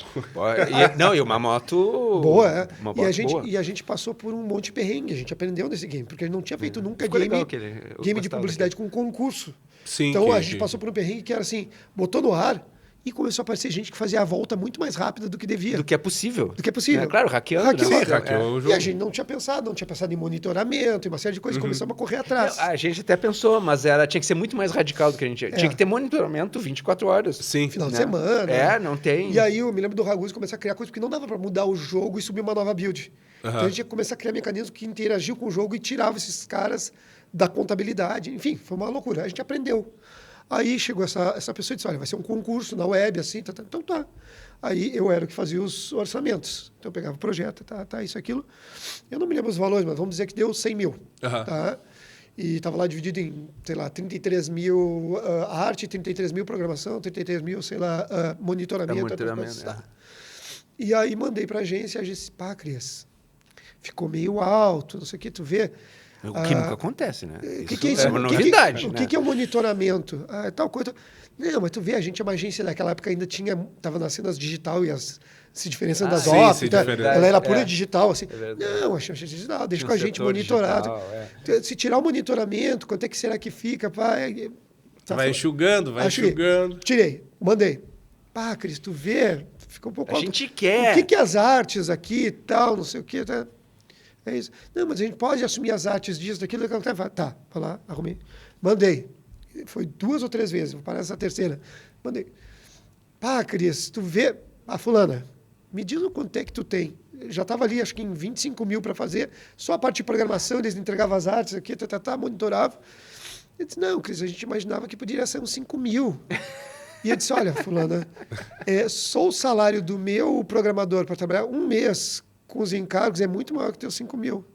E uma moto... Boa, é. Uma moto boa. E a gente passou por um monte de perrengue. A gente aprendeu nesse game, porque a gente não tinha feito nunca Ficou game de publicidade com concurso. Sim, então a gente passou por um perrengue que era assim, botou no ar e começou a aparecer gente que fazia a volta muito mais rápida do que devia. Do que é possível. Do que é possível. É, claro, hackeando. Hackeou o jogo. E a gente não tinha pensado em monitoramento e uma série de coisas, começamos a correr atrás. A gente até pensou, mas tinha que ser muito mais radical do que a gente... Tinha que ter monitoramento 24 horas. Sim. Final de semana. Não tem... E aí eu me lembro do Raguzzi começar a criar coisas, porque não dava para mudar o jogo e subir uma nova build. Então a gente ia começar a criar mecanismos que interagiam com o jogo e tirava esses caras da contabilidade. Enfim, foi uma loucura. A gente aprendeu. Aí chegou essa pessoa e disse, olha, vai ser um concurso na web, assim, então tá. Aí eu era o que fazia os orçamentos. Então eu pegava o projeto, isso, aquilo. Eu não me lembro os valores, mas vamos dizer que deu 100 mil. Tá? E estava lá dividido em, sei lá, 33 mil arte, 33 mil programação, 33 mil, sei lá, monitoramento. E aí mandei para a agência disse, Cris, ficou meio alto, não sei o que, tu vê... O que nunca acontece, né? O que é isso? É uma novidade, O que é o monitoramento? Tal coisa. Não, mas tu vê, a gente é uma agência naquela época ainda estava nascendo as digital e se diferenciando das OP. Ela era pura digital, assim. Não, a agência digital, deixa com a gente monitorado. Se tirar o monitoramento, quanto é que será que fica? Vai enxugando. Tirei, mandei. Cris, tu vê, fica um pouco alto. A gente quer. O que é as artes aqui e tal, não sei o que, tá? É isso. Não, mas a gente pode assumir as artes disso, daquilo. Tá, vai lá, arrumei. Mandei. Foi 2 ou 3 vezes, vou parar essa terceira. Mandei. Cris, tu vê... fulana, me diz o quanto é que tu tem. Já estava ali, acho que em 25 mil para fazer. Só a parte de programação, eles entregavam as artes aqui, monitoravam. Eu disse, não, Cris, a gente imaginava que poderia ser uns 5 mil. E eu disse, olha, fulana, só o salário do meu programador para trabalhar um mês com os encargos é muito maior que ter os 5 mil.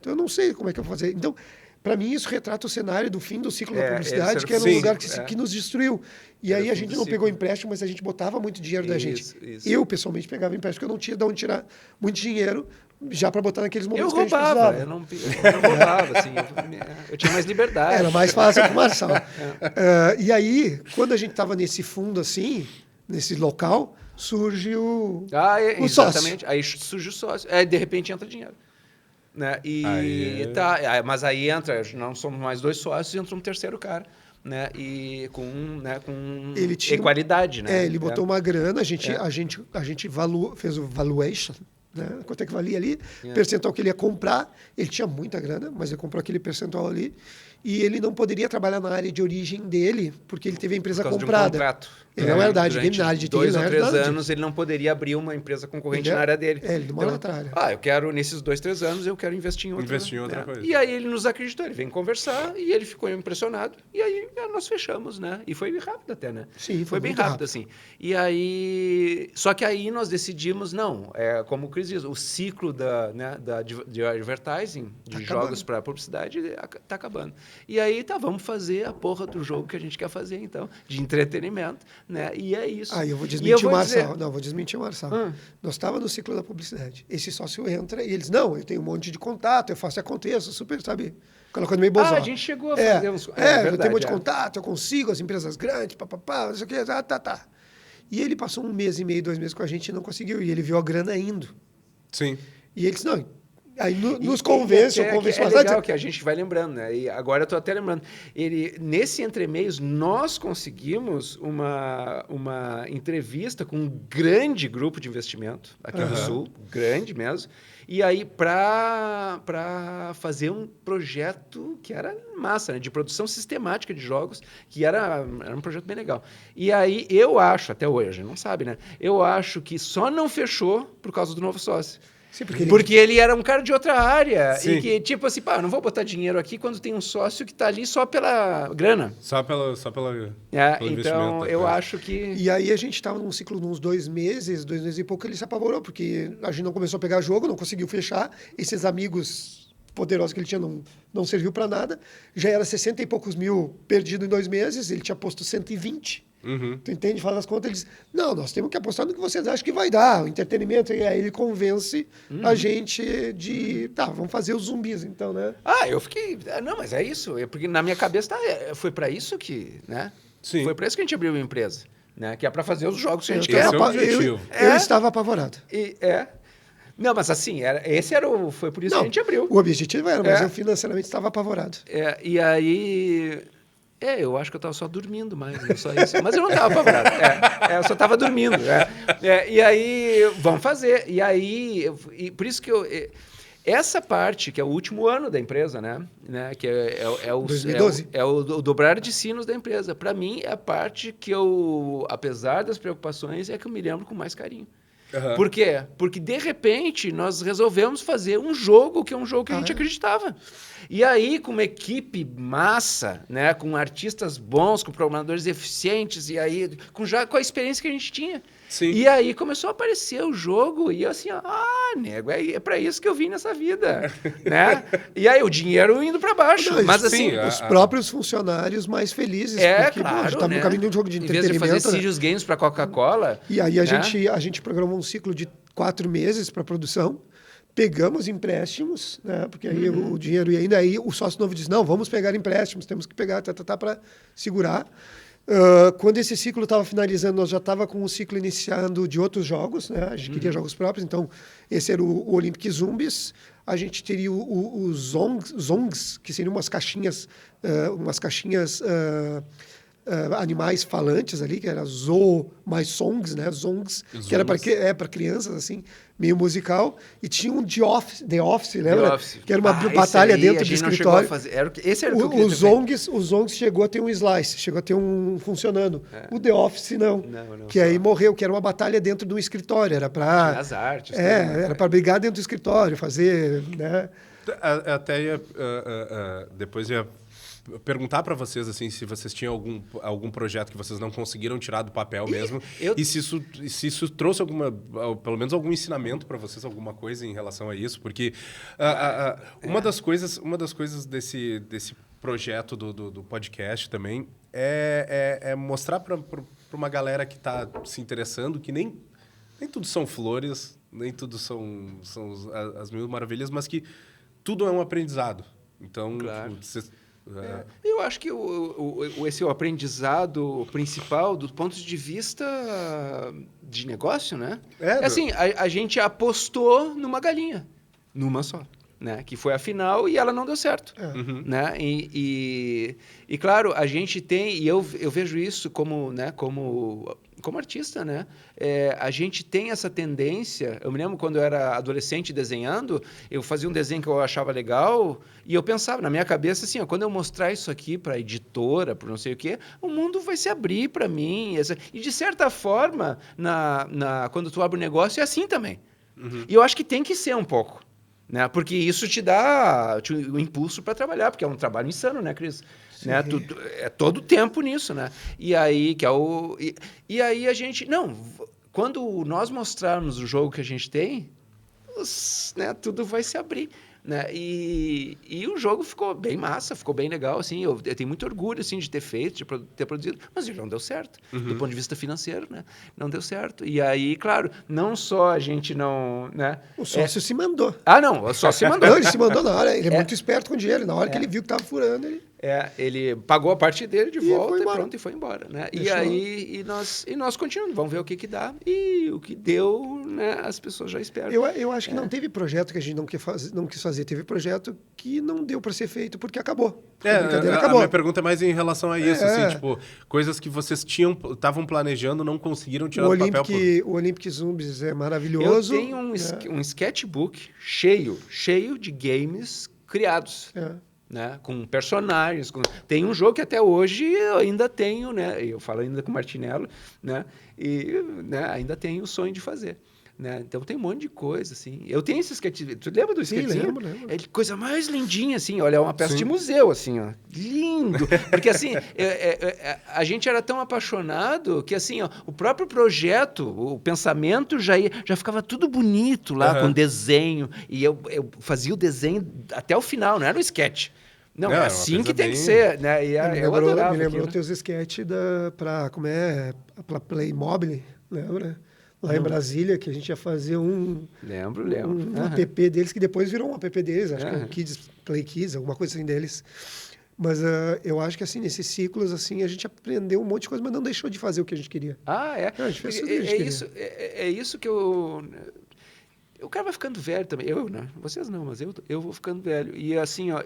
Então, eu não sei como é que eu vou fazer. Então, para mim, isso retrata o cenário do fim do ciclo da publicidade, que era um lugar que nos destruiu. E aí a gente não pegou empréstimo, mas a gente botava muito dinheiro da gente. Eu, pessoalmente, pegava empréstimo, porque eu não tinha de onde tirar muito dinheiro já para botar naqueles momentos que a gente precisava. Eu não roubava, assim. Eu tinha mais liberdade. Era mais fácil com o Marçal. E aí, quando a gente estava nesse fundo assim, nesse local, surge o exatamente. sócio. Aí surge o sócio. De repente entra dinheiro. Né? Mas aí entra, não somos mais 2 sócios, entra um terceiro cara. Né? E com ele tinha, equalidade. Né? Ele botou uma grana, a gente fez o valuation. Né? Quanto é que valia ali? Percentual que ele ia comprar. Ele tinha muita grana, mas ele comprou aquele percentual ali. E ele não poderia trabalhar na área de origem dele, porque ele teve a empresa comprada. De um contrato. Ele não era da área de área de 2 ou 3 anos, ele não poderia abrir uma empresa concorrente na área dele. Ele não mora na área. Eu quero, nesses 2, 3 anos, eu quero investir em outra coisa. E aí ele nos acreditou, ele veio conversar e ele ficou impressionado. E aí nós fechamos, né? E foi rápido até, né? Sim, foi bem rápido, assim. E aí... Só que aí nós decidimos, não, como o Cris diz, o ciclo de advertising, de jogos para publicidade, está acabando. E aí, vamos fazer a porra do jogo que a gente quer fazer, então, de entretenimento, né? E é isso. Eu vou desmentir o Marçal. Não, vou desmentir o Marçal. Nós estávamos no ciclo da publicidade. Esse sócio entra e eles, não, eu tenho um monte de contato, eu faço e aconteça, super, sabe? Aquela coisa meio bozó. A gente chegou a fazer uns... verdade, eu tenho um monte de contato, eu consigo, as empresas grandes, não sei o quê, tá. E ele passou 1 mês e meio, 2 meses com a gente e não conseguiu. E ele viu a grana indo. Sim. E ele disse, não... Aí nos convence, é legal que a gente vai lembrando, né? E agora eu estou até lembrando. Nesse entremeios, nós conseguimos uma entrevista com um grande grupo de investimento aqui do Sul, grande mesmo, e aí para fazer um projeto que era massa, né? De produção sistemática de jogos, que era um projeto bem legal. E aí eu acho, até hoje, a gente não sabe, né? Eu acho que só não fechou por causa do novo sócio. Sim, porque ele era um cara de outra área. Sim. E que, tipo assim, eu não vou botar dinheiro aqui quando tem um sócio que está ali só pela grana. Só pelo então, eu acho que... E aí a gente estava num ciclo de uns 2 meses e pouco, ele se apavorou, porque a gente não começou a pegar jogo, não conseguiu fechar. Esses amigos poderosos que ele tinha não serviu para nada. Já era 60 e poucos mil perdido em 2 meses, ele tinha posto 120. Tu entende? Faz as contas, ele diz, não, nós temos que apostar no que vocês acham que vai dar, o entretenimento. E aí ele convence a gente de, vamos fazer os zumbis, então, né? Eu fiquei, não, mas é isso, porque na minha cabeça foi para isso que, né? Sim. Foi para isso que a gente abriu a empresa, né? Que é para fazer os jogos que a gente Esse quer. é o objetivo. Eu estava apavorado. Não, mas assim, foi por isso que a gente abriu. O objetivo era, mas eu financeiramente estava apavorado. E aí... eu acho que eu estava só dormindo mais, não só isso. Mas eu não estava apavorado. Eu só estava dormindo. E aí, vamos fazer. E aí, por isso que essa parte, que é o último ano da empresa, né? Que é o 2012. É o dobrar de sinos da empresa. Para mim, é a parte que eu, apesar das preocupações, é que eu me lembro com mais carinho. Por quê? Porque, de repente, nós resolvemos fazer um jogo que é um jogo que a gente acreditava. E aí, com uma equipe massa, né? Com artistas bons, com programadores eficientes, e aí com a experiência que a gente tinha. Sim. E aí começou a aparecer o jogo, e eu assim, nego, é para isso que eu vim nessa vida. Né? E aí o dinheiro indo para baixo. Mas assim, os próprios funcionários mais felizes. Porque, claro, a gente estava no caminho de um jogo de entretenimento. Em vez de fazer Serious Games para Coca-Cola. E aí a gente programou um ciclo de 4 meses para produção. Pegamos empréstimos, né? Porque aí o dinheiro ia indo. Aí o sócio novo diz, não, vamos pegar empréstimos, temos que pegar, para segurar. Quando esse ciclo estava finalizando, nós já estava com o ciclo iniciando de outros jogos, né? A gente queria jogos próprios, então esse era o Olympic Zombies. A gente teria os Zongs, que seriam umas caixinhas animais falantes ali, que era Zoo mais Songs, né? Zongs, que era para crianças, assim, meio musical. E tinha um The Office, lembra? The Office. Que era uma batalha dentro do escritório. Esse era o que eu Os Zongs chegou a ter um slice, chegou a ter um funcionando. O The Office não que aí morreu, que era uma batalha dentro do escritório. Era para as artes. Era para brigar dentro do escritório, fazer, né? Até depois ia perguntar para vocês assim, se vocês tinham algum projeto que vocês não conseguiram tirar do papel mesmo, e se isso trouxe pelo menos algum ensinamento para vocês, alguma coisa em relação a isso, porque uma das coisas desse projeto do podcast também é mostrar para uma galera que está se interessando que nem tudo são flores, nem tudo são as mil maravilhas, mas que tudo é um aprendizado. Então, claro. Eu acho que esse é o aprendizado principal do ponto de vista de negócio, né? Assim, a gente apostou numa galinha, numa só, né? Que foi a final e ela não deu certo, né? E claro, a gente tem, e eu vejo isso como artista, né? A gente tem essa tendência. Eu me lembro quando eu era adolescente desenhando, eu fazia um desenho que eu achava legal e eu pensava na minha cabeça assim, quando eu mostrar isso aqui para editora, para não sei o quê, o mundo vai se abrir para mim. E de certa forma, quando tu abre um negócio, é assim também. E eu acho que tem que ser um pouco, né? Porque isso te dá o impulso para trabalhar, porque é um trabalho insano, né, Cris? Né? É todo o tempo nisso, né? E aí e aí a gente... Não, quando nós mostrarmos o jogo que a gente tem, né, tudo vai se abrir, né? E o jogo ficou bem massa, ficou bem legal, assim. Eu tenho muito orgulho, assim, de ter feito, de ter produzido, mas ele não deu certo, do ponto de vista financeiro, né? Não deu certo. E aí, claro, não só a gente não... Né? O sócio se mandou. Não, o sócio se mandou. Não, ele se mandou na hora. Ele é muito esperto com dinheiro. Na hora que ele viu que estava furando, ele... ele pagou a parte dele de volta e foi embora, né? Deixou. E aí nós continuamos, vamos ver o que dá, e o que deu, né, as pessoas já esperam. Eu acho que não teve projeto que a gente não quis fazer, teve projeto que não deu para ser feito porque acabou. A brincadeira acabou. A minha pergunta é mais em relação a isso, assim, tipo, coisas que vocês estavam planejando, não conseguiram tirar do papel. O Olympic Zombies é maravilhoso. Eu tenho um sketchbook cheio de games criados. Né? Com personagens. Tem um jogo que até hoje eu ainda tenho, né? Eu falo ainda com o Martinello, né? E né, ainda tenho o sonho de fazer. Né? Então tem um monte de coisa, assim. Eu tenho esse sketch. Tu lembra do sketchzinho? Lembro. É coisa mais lindinha, assim. Olha, é uma peça de museu, assim, ó. Lindo! Porque, assim, a gente era tão apaixonado que, assim, ó, o próprio projeto, o pensamento já ficava tudo bonito lá, com desenho. E eu fazia o desenho até o final, não era um sketch. Não, é assim que tem que ser, né? E eu adorava me lembrou aquilo. teus sketches para Playmobil, lembra? Lá em Brasília, que a gente ia fazer um app deles, que depois virou um app deles, acho que é um Play Kids, alguma coisa assim deles. Mas eu acho que, assim, nesses ciclos, assim, a gente aprendeu um monte de coisa, mas não deixou de fazer o que a gente queria. A gente fez tudo o que a gente queria. É isso que eu... O cara vai ficando velho também. Eu, né? Vocês não, mas eu vou ficando velho. E, assim, ó,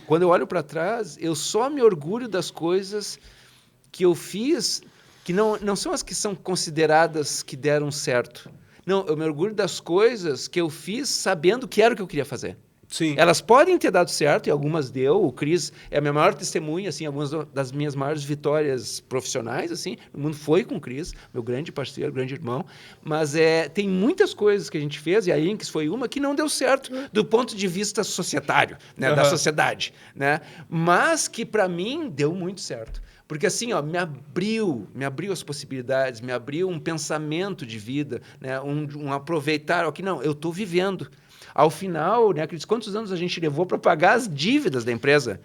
quando eu olho para trás, eu só me orgulho das coisas que eu fiz... que não são as que são consideradas que deram certo. Não, eu me orgulho das coisas que eu fiz sabendo que era o que eu queria fazer. Sim. Elas podem ter dado certo, e algumas deu. O Cris é a minha maior testemunha, assim, algumas das minhas maiores vitórias profissionais, assim, no mundo foi com o Cris, meu grande parceiro, grande irmão. Mas tem muitas coisas que a gente fez, e a Inks foi uma, que não deu certo do ponto de vista societário, né, da sociedade, né? Mas que, para mim, deu muito certo. Porque, assim, ó, me abriu as possibilidades, me abriu um pensamento de vida, né? um aproveitar, que não, eu estou vivendo. Ao final, né, quantos anos a gente levou para pagar as dívidas da empresa?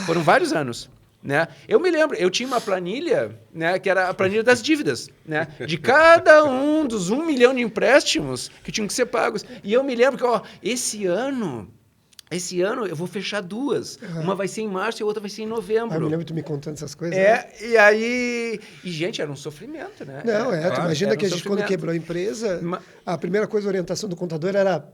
Foram vários anos. Né? Eu me lembro, eu tinha uma planilha, né, que era a planilha das dívidas, né, de cada um dos 1 milhão de empréstimos que tinham que ser pagos. E eu me lembro que, esse ano eu vou fechar 2. Uma vai ser em março e a outra vai ser em novembro. Eu me lembro tu me contando essas coisas. Né? E aí... E, gente, era um sofrimento, né? Não, tu imagina que a gente, quando quebrou a empresa, a primeira coisa, a orientação do contador era: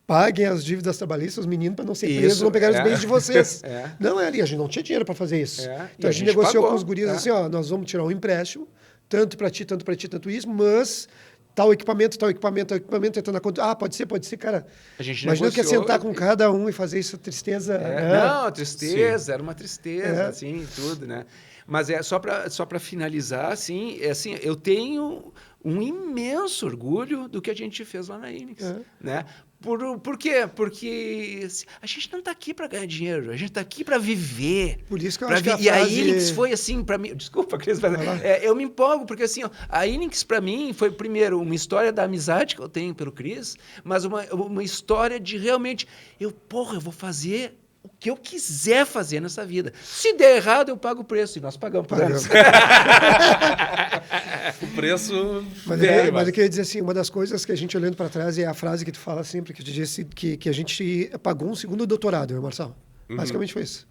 paguem as dívidas trabalhistas, os meninos, para não ser presos, não pegar os bens de vocês. Não, a gente não tinha dinheiro para fazer isso. Então a gente negociou com os guris assim, nós vamos tirar um empréstimo, tanto para ti, tanto isso, mas... tal equipamento, entra na conta. Pode ser, cara. A gente imagina que ia sentar com cada um e fazer isso, tristeza. Não, tristeza, era uma tristeza, assim, tudo, né? Mas só para finalizar, assim, eu tenho um imenso orgulho do que a gente fez lá na Inix, né? Por quê? Porque a gente não tá aqui para ganhar dinheiro, a gente tá aqui para viver. Por isso que eu acho que a E a frase... Ilinx foi assim para mim. Desculpa, Cris, mas eu me empolgo, porque assim, ó, a Ilinx para mim foi, primeiro, uma história da amizade que eu tenho pelo Cris, mas uma história de realmente, eu vou fazer o que eu quiser fazer nessa vida. Se der errado, eu pago o preço. E nós pagamos por anos. O preço... Mas eu queria dizer assim, uma das coisas que a gente olhando para trás é a frase que tu fala sempre, que tu disse que a gente pagou um segundo doutorado, eu e o Marcelo. Basicamente foi isso.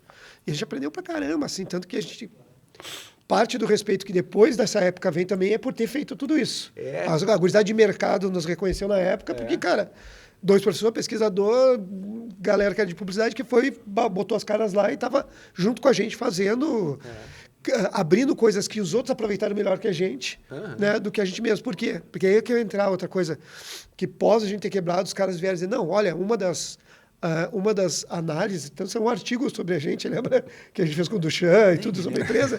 E a gente aprendeu pra caramba, assim, tanto que a gente... Parte do respeito que depois dessa época vem também é por ter feito tudo isso. A gurizada de mercado nos reconheceu na época, porque, cara... 2 professores, pesquisador, galera que era de publicidade, que foi, botou as caras lá e estava junto com a gente fazendo, abrindo coisas que os outros aproveitaram melhor que a gente, né, do que a gente mesmo. Por quê? Porque aí é que eu entrar outra coisa, que pós a gente ter quebrado, os caras vieram dizer, não, olha, uma das análises, então são um artigo sobre a gente, lembra? Que a gente fez com o Duchamp e tudo sobre a empresa.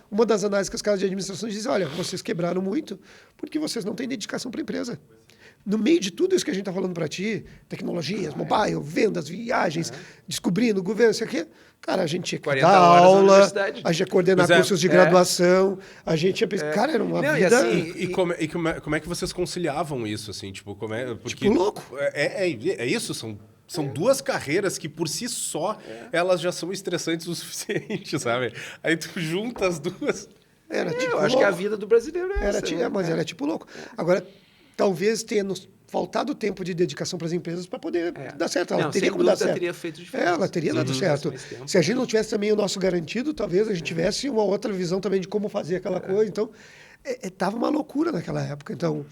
Uma das análises que os caras de administração dizem, olha, vocês quebraram muito porque vocês não têm dedicação para a empresa. No meio de tudo isso que a gente está falando para ti, tecnologias, mobile, vendas, viagens, descobrindo, governo, isso aqui, cara, a gente tinha que dar aula, a gente ia coordenar cursos de graduação, a gente ia... Cara, era uma vida... E como é que vocês conciliavam isso, assim? Tipo, porque tipo louco. É isso, são 2 carreiras que, por si só, elas já são estressantes o suficiente, sabe? Aí tu junta as duas... Era tipo eu acho que a vida do brasileiro é essa. Mas era tipo louco. Agora... Talvez tenha nos faltado tempo de dedicação para as empresas para poder dar certo. Ela teria como dar certo. Teria feito diferença. Ela teria dado certo. Se a gente não tivesse também o nosso garantido, talvez a gente tivesse uma outra visão também de como fazer aquela coisa. Então, estava uma loucura naquela época. Então,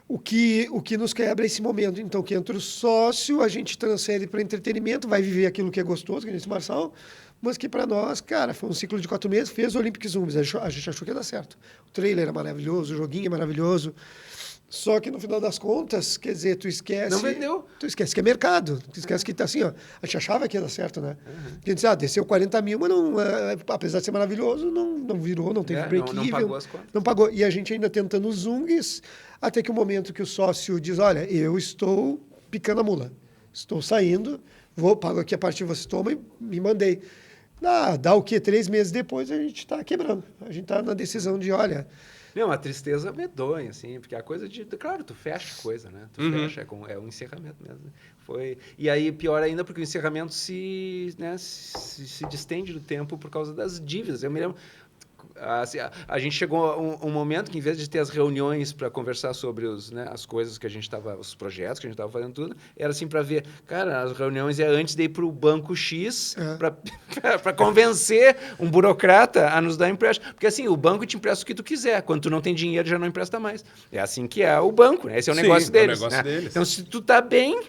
o que nos quebra é esse momento. Então, que entra o sócio, a gente transfere para entretenimento, vai viver aquilo que é gostoso, que disse o Marçal, mas que para nós, cara, foi um ciclo de 4 meses, fez o Olympic Zooms. A gente achou que ia dar certo. O trailer é maravilhoso, o joguinho é maravilhoso. Só que no final das contas, quer dizer, tu esquece... Não vendeu. Tu esquece que é mercado. Tu esquece que tá assim, ó. A gente achava que ia dar certo, né? A gente disse, desceu 40 mil, mas não, apesar de ser maravilhoso, não virou, não teve break-even. Não pagou as contas. Não pagou. E a gente ainda tentando os zungs, até que o momento que o sócio diz, olha, eu estou picando a mula. Estou saindo, pago aqui a parte que você toma e me mandei. Dá o quê? 3 meses depois a gente está quebrando. A gente está na decisão de, olha... Não, uma tristeza medonha, assim, porque a coisa de... Claro, tu fecha coisa, né? Tu fecha, é um encerramento mesmo. E aí, pior ainda, porque o encerramento se distende do tempo por causa das dívidas. Eu me lembro... Assim, a gente chegou a um momento que, em vez de ter as reuniões para conversar sobre as coisas que a gente estava, os projetos que a gente estava fazendo tudo, era assim para ver, cara, as reuniões é antes de ir para o banco X para convencer um burocrata a nos dar empréstimo. Porque assim, o banco te empresta o que tu quiser. Quando tu não tem dinheiro, já não empresta mais. É assim que é o banco, né? Esse é o negócio deles. Então, se tu tá bem...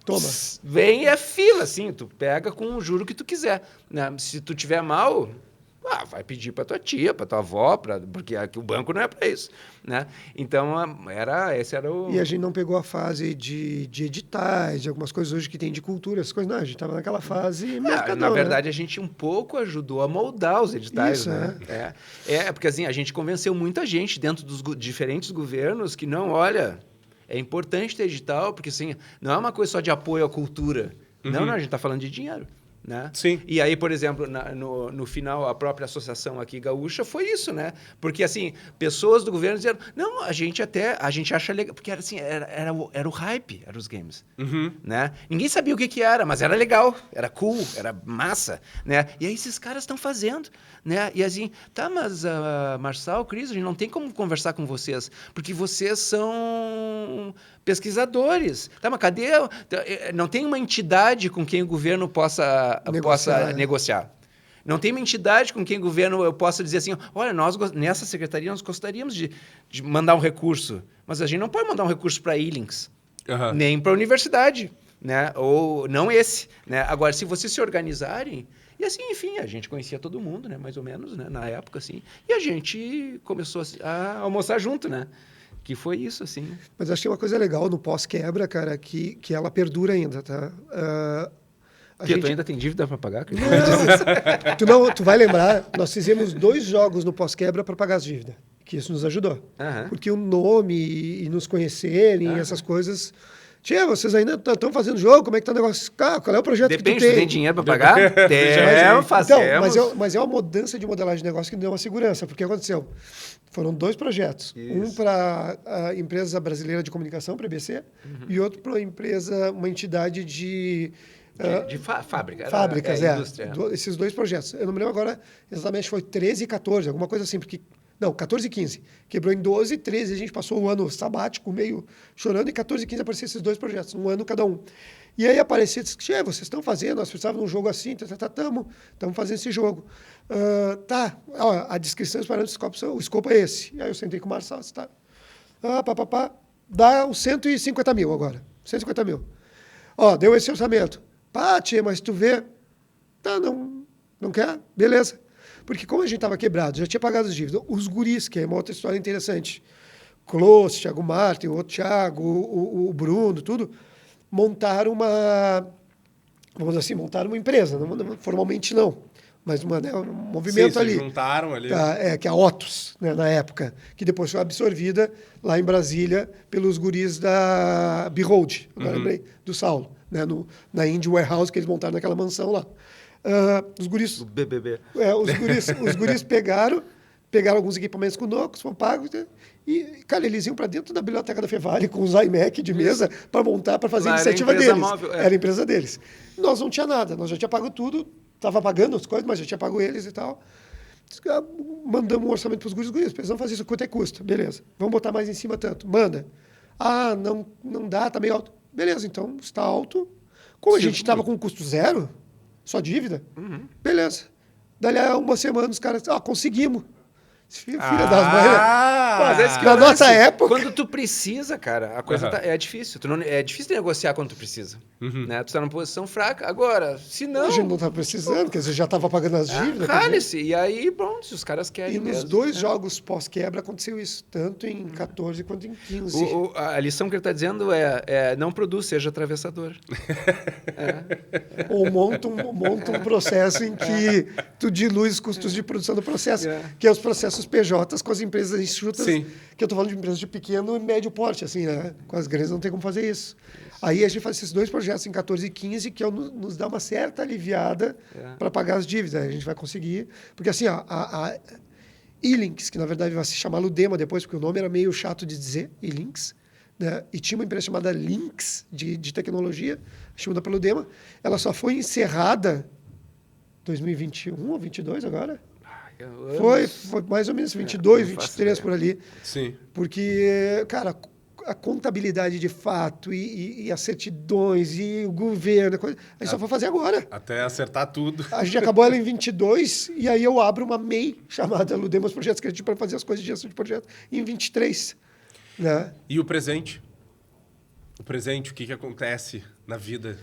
Toma. Vem é fila, assim, tu pega com o juro que tu quiser. Né? Se tu tiver mal... vai pedir para tua tia, para tua avó, porque aqui o banco não é para isso, né? Então, esse era o... E a gente não pegou a fase de editais, de algumas coisas hoje que tem de cultura, essas coisas, não. A gente estava naquela fase mercadão, na verdade, a gente um pouco ajudou a moldar os editais, isso, né? Porque assim, a gente convenceu muita gente dentro dos diferentes governos que não, olha, é importante ter edital, porque assim, não é uma coisa só de apoio à cultura. Não, a gente está falando de dinheiro. Né? Sim. E aí, por exemplo, no final, a própria associação aqui gaúcha foi isso, né? Porque, assim, pessoas do governo diziam, não, a gente acha legal, porque era assim, era o hype, eram os games, né? Ninguém sabia o que era, mas era legal, era cool, era massa, né? E aí esses caras estão fazendo, né? E assim, mas Marçal, Cris, a gente não tem como conversar com vocês, porque vocês são pesquisadores. Mas cadê? Não tem uma entidade com quem o governo possa negociar. Não tem uma entidade com quem o governo possa dizer assim, olha, nós nessa secretaria nós gostaríamos de mandar um recurso, mas a gente não pode mandar um recurso para a Ilinx, nem para a universidade, né? Ou não esse, né? Agora, se vocês se organizarem, e assim, enfim, a gente conhecia todo mundo, né? Mais ou menos, né? Na época, assim, e a gente começou a almoçar junto, né? Que foi isso, assim. Mas achei uma coisa legal no pós-quebra, cara, que ela perdura ainda, tá? Tu ainda tem dívida para pagar? Tu vai lembrar, nós fizemos 2 jogos no pós-quebra para pagar as dívidas, que isso nos ajudou. Porque o nome e nos conhecerem, essas coisas, Tia, vocês ainda estão fazendo jogo? Como é que tá o negócio? Qual é o projeto que tu Depende, tem? tu tem dinheiro para pagar? Temos, fazemos. Então, mas é uma mudança de modelagem de negócio que deu uma segurança, porque aconteceu. Foram 2 projetos. Isso. Um para a empresa brasileira de comunicação, para a EBC, e outro para uma entidade de Fábrica. fábricas, Indústria. Esses 2 projetos. Eu não me lembro agora exatamente, foi 13 e 14, alguma coisa assim, porque... Não, 14 e 15. Quebrou em 12, 13 a gente passou o ano sabático, meio chorando, e 14 e 15 apareceram esses 2 projetos, um ano cada um. E aí apareceu e disse, vocês estão fazendo, nós precisávamos de um jogo assim, estamos fazendo esse jogo. A descrição, os parâmetros do escopo, o escopo é esse. E aí eu sentei com o Marcelo, tá? Dá uns 150 mil agora, 150 mil. Deu esse orçamento. Tia, mas tu vê... Tá, não quer? Beleza. Porque como a gente estava quebrado, já tinha pagado as dívidas, os guris, que é uma outra história interessante, Close, Thiago Martin, o outro Thiago, o Bruno, tudo, montaram uma empresa, formalmente não, mas um movimento ali. Se juntaram ali. Que é a Otus, né, na época, que depois foi absorvida lá em Brasília pelos guris da Behold, agora lembrei, do Saulo, né, na Indie Warehouse, que eles montaram naquela mansão lá. Os guris... Do BBB. Os guris pegaram alguns equipamentos com Nocos, foram pagos, né? E, cara, eles iam para dentro da biblioteca da Fevale com os iMac de mesa para montar, para fazer a iniciativa deles. Móvel, Era a empresa deles. Nós não tinha nada, nós já tinha pago tudo, estava pagando as coisas, mas já tinha pago eles e tal. Mandamos um orçamento para os guris, precisamos fazer isso, quanto é que custa? Beleza, vamos botar mais em cima tanto. Manda. Não dá, tá meio alto. Beleza, então, está alto. Como a gente estava com custo zero, só dívida, beleza. Dali a uma semana os caras, conseguimos. Filha das mães. Na nossa época. Quando tu precisa, cara, a coisa é difícil. É difícil de negociar quando tu precisa. Né? Tu tá numa posição fraca. Agora, se não... A gente não tá precisando, quer dizer, já tava pagando as dívidas. Cale-se. E aí, pronto, se os caras querem. E nos 2 jogos pós-quebra aconteceu isso, tanto em 14 quanto em 15. A lição que ele tá dizendo é não produz, seja atravessador. Ou monta um processo em que tu dilui os custos de produção do processo, que é os processos PJs com as empresas enxutas, que eu estou falando de empresas de pequeno e médio porte, assim, né? Com as grandes não tem como fazer isso. Aí a gente faz esses 2 projetos em 14 e 15, que nos dá uma certa aliviada para pagar as dívidas. A gente vai conseguir, porque assim, a E-Links, que na verdade vai se chamar Ludema depois, porque o nome era meio chato de dizer, E-Links, né? E tinha uma empresa chamada Links, de tecnologia, chamada pelo Ludema, ela só foi encerrada 2021 ou 22 agora? Foi mais ou menos 22, 23 por ali. Sim. Porque, cara, a contabilidade de fato e as certidões e o governo, a gente só foi fazer agora. Até acertar tudo. A gente acabou ela em 22 e aí eu abro uma MEI chamada Ludemos Projetos, que a gente para fazer as coisas de gestão de projeto em 23. Né? E o presente? O que acontece na vida?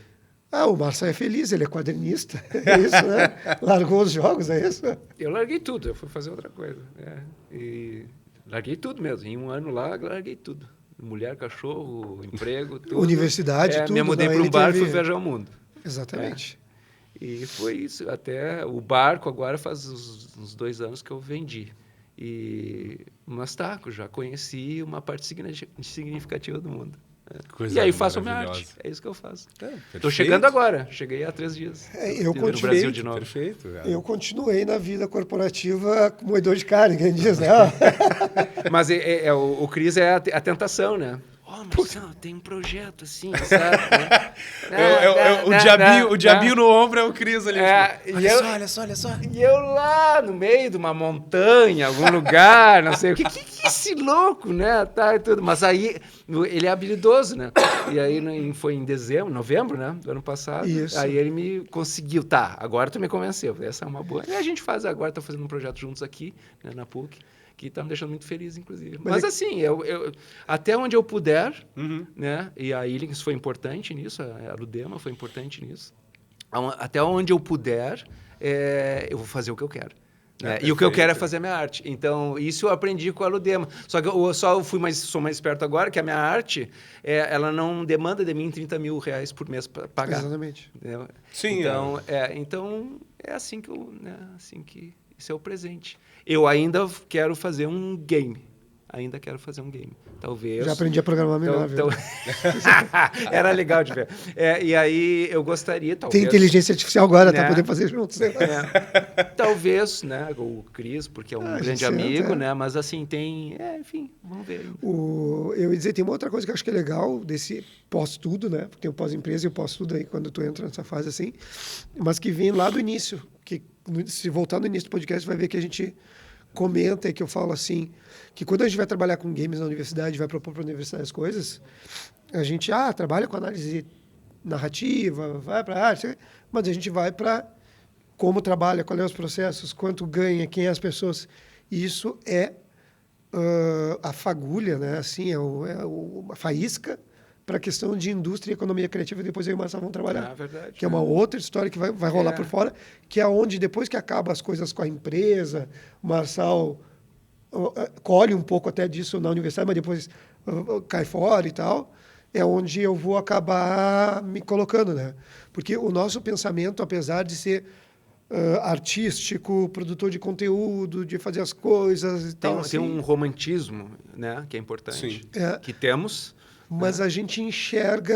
O Marcelo é feliz, ele é quadrinista. É isso, né? Largou os jogos, é isso? Eu larguei tudo, eu fui fazer outra coisa. E larguei tudo mesmo. Em um ano lá, larguei tudo. Mulher, cachorro, emprego, tudo. Universidade, tudo. Me mudei para um bar e fui viajar o mundo. Exatamente. E foi isso. Até o barco agora faz uns 2 anos que eu vendi. Mas já conheci uma parte significativa do mundo. Coisa e aí faço a minha arte. É isso que eu faço. Estou Perfeito. chegando agora. Cheguei há 3 dias. Eu continuei, no Brasil de novo. Perfeito. Eu continuei na vida corporativa como moedor de carne, quem diz, né? Mas o Cris é a tentação, né? Marcelo, tem um projeto assim, sabe? O diabinho no ombro é o Cris ali. Olha só. E eu lá no meio de uma montanha, algum lugar, não sei o que é esse louco, né? Tá, e tudo. Mas aí ele é habilidoso, né? E aí foi em novembro, né? Do ano passado. Isso. Aí ele me conseguiu. Agora tu me convenceu. Essa é uma boa. E a gente agora tá fazendo um projeto juntos aqui, né, na PUC. Que está me deixando muito feliz, inclusive. Mas assim, eu até onde eu puder, né? E a E-Links foi importante nisso, a Ludema foi importante nisso. Até onde eu puder, eu vou fazer o que eu quero. Né? E o que eu quero é fazer a minha arte. Então, isso eu aprendi com a Ludema. Só que eu sou mais esperto agora, que a minha arte, ela não demanda de mim 30 mil reais por mês para pagar. Exatamente. Entendeu? Sim. Então, é assim que esse é o presente. Eu ainda quero fazer um game. ainda quero fazer um game. Talvez... Já aprendi a programar melhor, viu? Era legal de ver. E aí eu gostaria, talvez... Tem inteligência artificial agora, né? tá podendo fazer juntos. Né? Talvez, né? O Cris, porque é um grande amigo, né? Mas assim, tem... enfim, vamos ver. Eu ia dizer, tem uma outra coisa que eu acho que é legal desse pós-tudo, né? Porque tem o pós-empresa e o pós-tudo aí, quando tu entra nessa fase assim, mas que vem lá do início. Que se voltar no início do podcast, vai ver que a gente comenta e que eu falo assim, que quando a gente vai trabalhar com games na universidade, vai propor para a universidade as coisas, a gente trabalha com análise narrativa, vai para arte, mas a gente vai para como trabalha, quais são os processos, quanto ganha, quem é as pessoas. E isso é a fagulha, né? Assim, a faísca para a questão de indústria e economia criativa, depois eu e o Marçal vão trabalhar. Verdade, que é uma outra história que vai rolar por fora, que é onde, depois que acaba as coisas com a empresa, o Marçal colhe um pouco até disso na universidade, mas depois cai fora e tal, é onde eu vou acabar me colocando, né? Porque o nosso pensamento, apesar de ser artístico, produtor de conteúdo, de fazer as coisas e tal. Tem um romantismo, né, que é importante, que temos. Mas a gente enxerga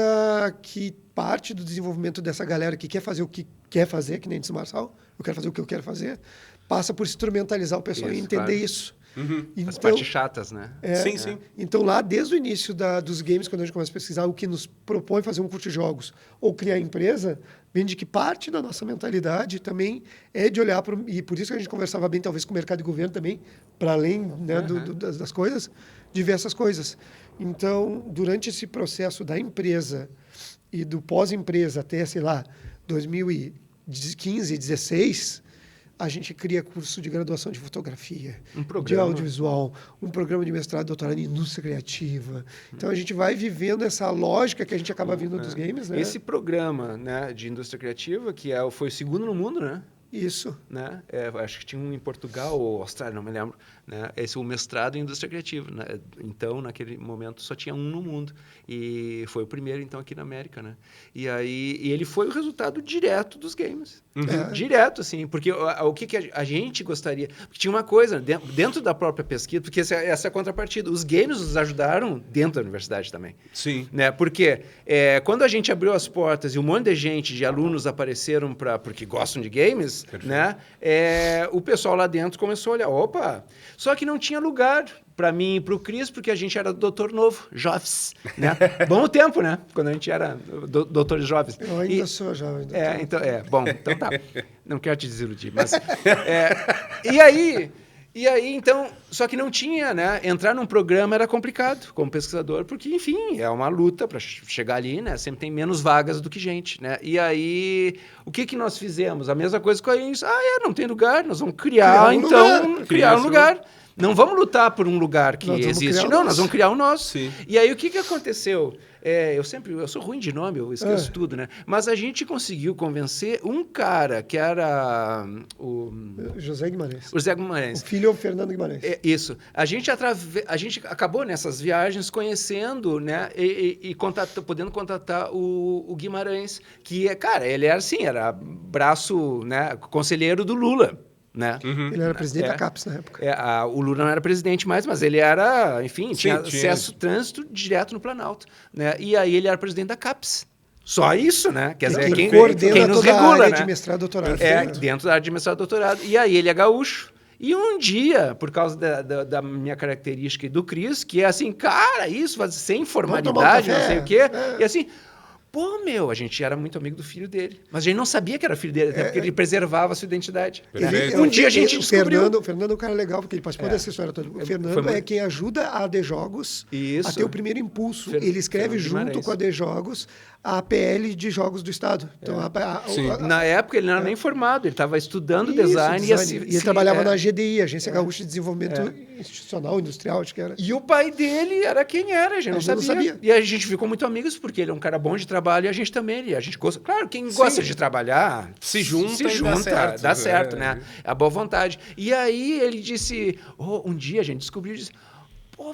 que parte do desenvolvimento dessa galera que quer fazer o que quer fazer, que nem disse o Marçal, eu quero fazer o que eu quero fazer, passa por instrumentalizar o pessoal e entender isso. Então, as partes chatas, né? Sim. Então, lá, desde o início dos games, quando a gente começa a pesquisar o que nos propõe fazer um curso de jogos ou criar empresa, vem de que parte da nossa mentalidade também é de olhar para... E por isso que a gente conversava bem, talvez, com o mercado e governo também, para além, né, das coisas, de ver essas coisas. Então, durante esse processo da empresa e do pós-empresa até, sei lá, 2015, 2016... a gente cria curso de graduação de fotografia, de audiovisual, um programa de mestrado e doutorado em indústria criativa. Então, a gente vai vivendo essa lógica que a gente acaba vindo dos games, né? Esse programa, né, de indústria criativa, que foi o segundo no mundo, né? Isso. Né? Acho que tinha um em Portugal ou Austrália, não me lembro. Né? Esse é o mestrado em indústria criativa. Né? Então, naquele momento, só tinha um no mundo. E foi o primeiro, então, aqui na América. Né? E ele foi o resultado direto dos games. Direto, assim. Porque o que a gente gostaria... Porque tinha uma coisa, dentro da própria pesquisa, porque essa é a contrapartida. Os games nos ajudaram dentro da universidade também. Sim. Né? Porque quando a gente abriu as portas e um monte de gente, de alunos apareceram porque gostam de games... Né? O pessoal lá dentro começou a olhar, opa, só que não tinha lugar para mim e para o Cris, porque a gente era doutor novo, jovens, né? Bom tempo, né? Quando a gente era doutores jovens. Eu ainda sou jovem. Bom, então tá. Não quero te desiludir, mas... E aí, então, só que não tinha, né? Entrar num programa era complicado como pesquisador, porque, enfim, é uma luta para chegar ali, né? Sempre tem menos vagas do que gente, né? E aí, o que nós fizemos? A mesma coisa com a gente. Não tem lugar, nós vamos criar um lugar. Não vamos lutar por um lugar que existe, não, nós vamos criar o nosso. Sim. E aí, o que aconteceu? Eu sou ruim de nome, eu esqueço tudo, né? Mas a gente conseguiu convencer um cara que era o José Guimarães. O José Guimarães. O filho é o Fernando Guimarães. Isso. A gente acabou nessas viagens conhecendo, né? E podendo contatar o Guimarães, que ele era assim, era braço, né? Conselheiro do Lula. Né? Ele era presidente da CAPES na época. O Lula não era presidente mais, mas ele era, enfim, tinha acesso trânsito direto no Planalto. Né? E aí ele era presidente da CAPES. Só isso, né? Quer dizer, quem nos regula, a área né? de mestrado e doutorado. Dentro da área de mestrado e doutorado. E aí ele é gaúcho. E um dia, por causa da minha característica e do Cris, que é assim, cara, isso, sem formalidade, não sei o quê. E assim... Pô, a gente era muito amigo do filho dele. Mas a gente não sabia que era filho dele, até porque ele preservava a sua identidade. Um dia a gente descobriu. O Fernando é um cara legal, porque ele participou dessa história toda. O Fernando é quem ajuda a AD Jogos a ter o primeiro impulso. Ele escreve junto com a AD Jogos a PL de jogos do Estado. Então, na época ele não era nem formado, ele estava estudando design. E ele trabalhava na GDI, Agência Gaúcha de Desenvolvimento Institucional, Industrial, acho que era. E o pai dele era quem era, a gente não sabia. E a gente ficou muito amigos, porque ele é um cara bom de trabalho e a gente também. E a gente gosta. Claro, quem gosta de trabalhar se junta dá certo, né? É a boa vontade. E aí ele disse, um dia a gente descobriu, disse,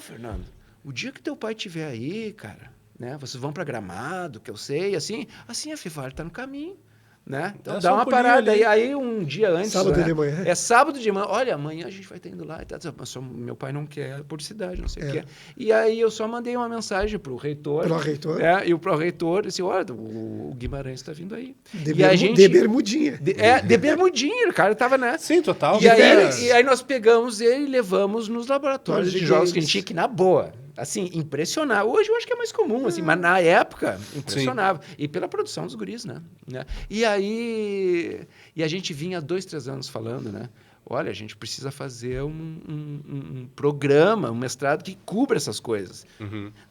Fernando, o dia que teu pai estiver aí, cara, né? Vocês vão para Gramado, que eu sei, assim a Fevale está no caminho. né? Então É dá só uma polir parada. ali. Aí um dia antes... Sábado né? de manhã. É sábado de manhã. Olha, amanhã a gente vai estar indo lá. E tá, mas só, meu pai não quer publicidade, não sei o quê. E aí eu só mandei uma mensagem pro reitor. Pró-reitor. Né? E o pró-reitor disse, olha, o Guimarães está vindo aí. De bermudinha. De bermudinha, o cara tava, né? Sim, total. E aí nós pegamos ele e levamos nos laboratórios de jogos que a gente tinha que, na boa, assim, impressionar. Hoje eu acho que é mais comum, assim, mas na época impressionava. E pela produção dos guris, né? E aí... E a gente vinha há 2, 3 anos falando, né? Olha, a gente precisa fazer um programa, um mestrado que cubra essas coisas.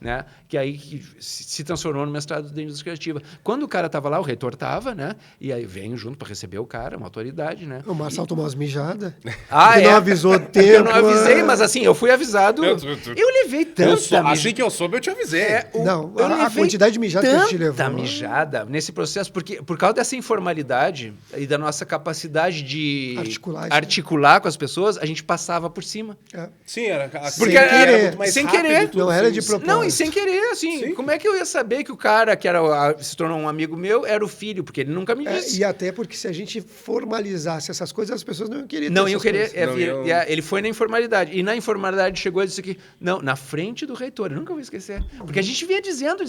Né? Que aí que se transformou no mestrado de indústria criativa. Quando o cara estava lá, o reitor estava, né? E aí veio junto para receber o cara, uma autoridade, né? O Marçal tomou umas mijadas. Ah, não avisou tempo. Eu não avisei, mas assim, eu fui avisado. Eu levei tanta mijada. Assim que eu soube, eu te avisei. Não, a quantidade de mijada que a gente levou. Tanta mijada nesse processo, porque por causa dessa informalidade e da nossa capacidade de articular com as pessoas, a gente passava por cima. Sim, era porque era muito mais sem rápido, querer. tudo, não era de propósito. Não, e sem querer, assim. Sim. Como é que eu ia saber que o cara que se tornou um amigo meu era o filho? Porque ele nunca me disse. E até porque se a gente formalizasse essas coisas, as pessoas não iam querer. Não iam querer. Ele foi na informalidade. E na informalidade chegou e disse que, não, na frente do reitor. Eu nunca vou esquecer. Porque a gente vinha dizendo.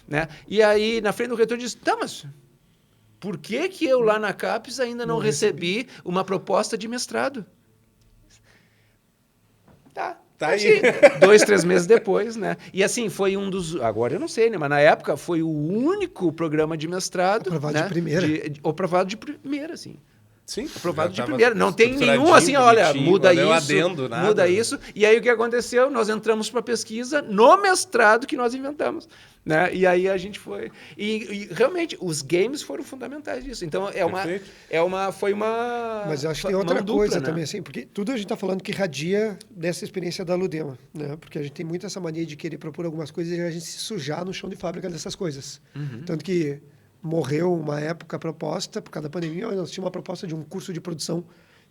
Né? E aí, na frente do reitor, disse, tá, mas por que eu lá na CAPES ainda não recebi uma proposta de mestrado? Tá aí. 2, 3 meses depois, né? E assim, foi um dos... Agora eu não sei, né? Mas na época foi o único programa de mestrado... Aprovado né? de primeira. Aprovado de primeira, assim. Sim, aprovado de primeira. Não tem nenhum assim, olha, muda isso, adendo, nada. Muda isso. E aí o que aconteceu? Nós entramos para pesquisa no mestrado que nós inventamos. Né? E aí a gente foi... E realmente, os games foram fundamentais disso. Então, foi uma... Mas eu acho que tem outra coisa também, assim, porque tudo a gente está falando que radia dessa experiência da Ludema, né? Porque a gente tem muito essa mania de querer propor algumas coisas e a gente se sujar no chão de fábrica dessas coisas. Tanto que morreu uma época a proposta, por causa da pandemia, nós tínhamos uma proposta de um curso de produção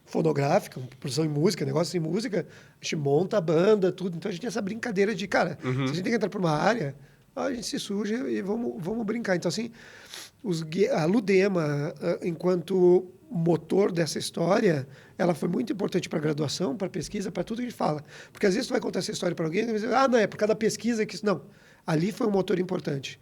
fonográfica, produção em música, negócio em música, a gente monta a banda, tudo. Então a gente tem essa brincadeira de, cara, se a gente tem que entrar para uma área, a gente se suja e vamos brincar. Então, assim, a Ludema, enquanto motor dessa história, ela foi muito importante para a graduação, para a pesquisa, para tudo que a gente fala. Porque às vezes tu vai contar essa história para alguém e vai dizer, não, é por causa da pesquisa que isso... Não, ali foi um motor importante.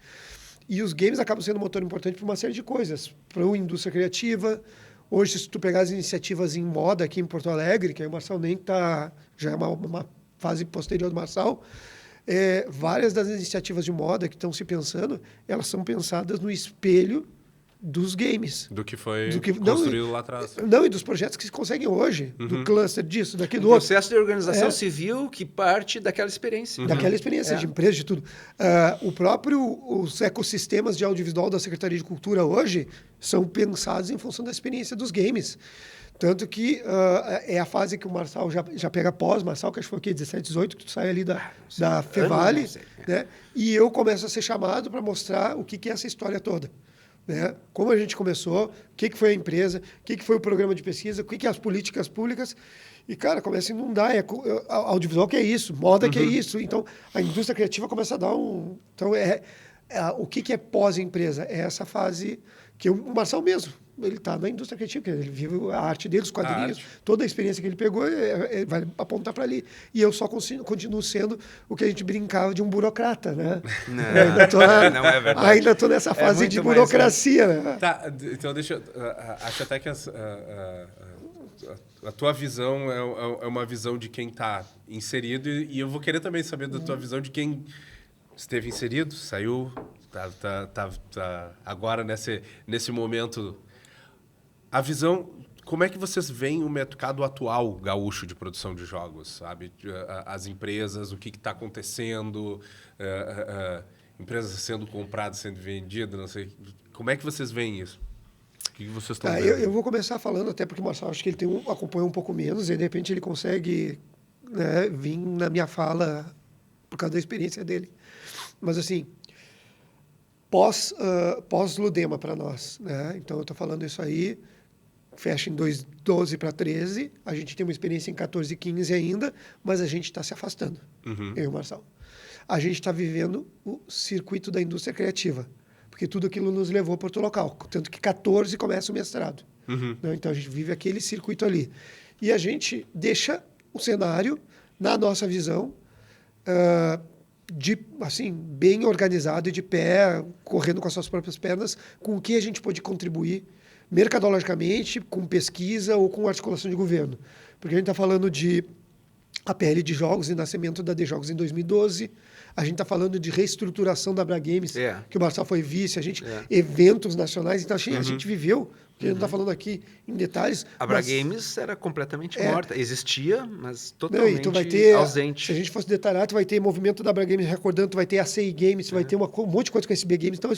E os games acabam sendo um motor importante para uma série de coisas. Para a indústria criativa. Hoje, se tu pegar as iniciativas em moda aqui em Porto Alegre, que aí o Marçal nem está... Já é uma fase posterior do Marçal, várias das iniciativas de moda que estão se pensando, elas são pensadas no espelho dos games. Do que foi construído lá atrás. Não, e dos projetos que se conseguem hoje. Do cluster disso, daquilo outro. Processo de organização civil que parte daquela experiência. Daquela experiência de empresa, de tudo. Os ecossistemas de audiovisual da Secretaria de Cultura hoje são pensados em função da experiência dos games. Tanto que é a fase que o Marçal já pega pós-Marçal, que acho que foi o quê? 17, 18, que tu sai ali da Fevale, né? E eu começo a ser chamado para mostrar o que é essa história toda. Né? Como a gente começou, o que foi a empresa, o que foi o programa de pesquisa, o que é as políticas públicas. E, cara, começa a inundar. Audiovisual que é isso, moda que é isso. Então, a indústria criativa começa a dar um... Então, o que é pós-empresa? É essa fase que o Marçal mesmo, ele está na indústria criativa, ele vive a arte dele, os quadrinhos, toda a experiência que ele pegou, ele vai apontar para ali. E eu só continuo sendo o que a gente brincava de um burocrata, né? Não é verdade. Ainda estou nessa fase de burocracia. Né? Tá, então deixa eu... acho até que a tua visão é uma visão de quem está inserido e eu vou querer também saber da tua visão de quem esteve inserido, saiu, tá agora nesse momento. A visão, como é que vocês veem o mercado atual gaúcho de produção de jogos, sabe? As empresas, o que está acontecendo, empresas sendo compradas, sendo vendidas, não sei. Como é que vocês veem isso? O que vocês estão vendo? Eu vou começar falando, até porque o Marçal acho que ele acompanha um pouco menos e de repente ele consegue, né, vir na minha fala por causa da experiência dele. Mas assim, pós-Ludema para nós, né? Então eu estou falando isso aí, fecha em 12 para 13, a gente tem uma experiência em 14 e 15 ainda, mas a gente está se afastando, eu e o Marçal. A gente está vivendo o circuito da indústria criativa. porque tudo aquilo nos levou para outro local. Tanto que 14 começa o mestrado. Né? Então, a gente vive aquele circuito ali. E a gente deixa o cenário, na nossa visão, assim, bem organizado e de pé, correndo com as suas próprias pernas, com o que a gente pode contribuir mercadologicamente, com pesquisa ou com articulação de governo. Porque a gente está falando de APL de jogos e nascimento da D-Jogos em 2012. A gente está falando de reestruturação da Abra Games, que o Marçal foi vice, eventos nacionais. Então, a gente viveu, porque a gente não está falando aqui em detalhes. A Abra Games era completamente morta. Existia, mas totalmente tu vai ter, ausente. Se a gente fosse detalhar, tu vai ter movimento da Abra Games recordando, tu vai ter a CI Games, tu vai ter um monte de coisa com a SB Games. Então,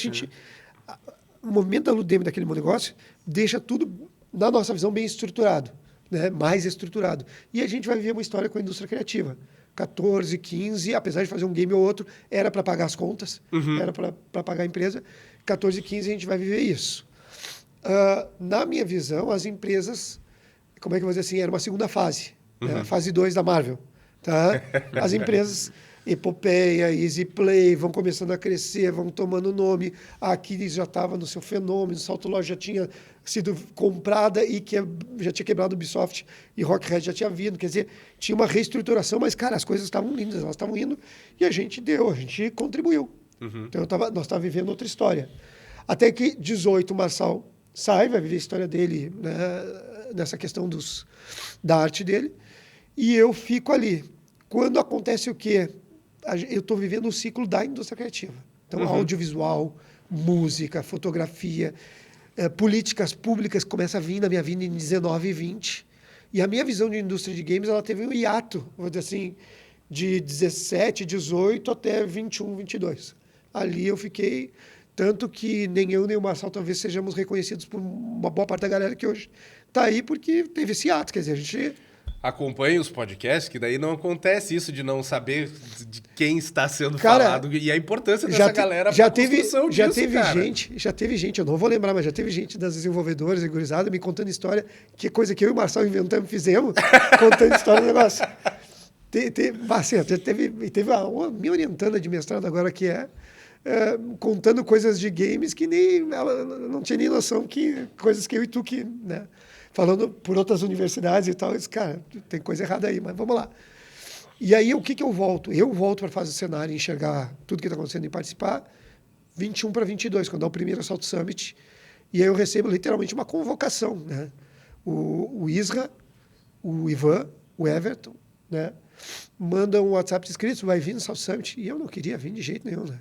o movimento da Ludemy, daquele negócio, deixa tudo, na nossa visão, bem estruturado. Né, mais estruturado. E a gente vai viver uma história com a indústria criativa. 14, 15, apesar de fazer um game ou outro, era para pagar as contas, era para pagar a empresa. 14, 15, a gente vai viver isso. Na minha visão, as empresas, como é que eu vou dizer assim, era uma segunda fase, né, fase 2 da Marvel. Tá? As empresas, Epopeia, Easy Play, vão começando a crescer, vão tomando nome. A Aquiles já estava no seu fenômeno, Salto Loja já tinha sido comprada e já tinha quebrado o Ubisoft e Rockhead já tinha vindo. Quer dizer, tinha uma reestruturação, mas, cara, as coisas estavam lindas, elas estavam indo e a gente contribuiu. Então, nós estávamos vivendo outra história. Até que 18, o Marçal sai, vai viver a história dele, né, nessa questão da arte dele, e eu fico ali. Quando acontece o quê? Eu estou vivendo o ciclo da indústria criativa. Então, audiovisual, música, fotografia, políticas públicas começam a vir na minha vida em 19 e 20. E a minha visão de indústria de games, ela teve um hiato, vou dizer assim, de 17, 18 até 21, 22. Ali eu fiquei, tanto que nem eu nem o Marçal talvez sejamos reconhecidos por uma boa parte da galera que hoje está aí, porque teve esse hiato. Quer dizer, a gente... Acompanhe os podcasts, que daí não acontece isso de não saber de quem está sendo falado e a importância dessa galera para a construção disso, Já teve gente, eu não vou lembrar, mas já teve gente das desenvolvedoras e gurizada me contando história, que coisa que eu e o Marçal inventamos, fizemos, contando história do negócio. Teve uma minha orientanda de mestrado agora que contando coisas de games que nem ela não tinha nem noção que coisas que eu e tu que, né, falando por outras universidades e tal, eu disse, cara, tem coisa errada aí, mas vamos lá. E aí, o que eu volto? Eu volto para a fase do cenário, enxergar tudo que está acontecendo e participar, 21 para 22, quando dá o primeiro Assault Summit, e aí eu recebo literalmente uma convocação, né? O Isra, o Ivan, o Everton, né, mandam um WhatsApp escrito, vai vir no Assault Summit, e eu não queria vir de jeito nenhum, né?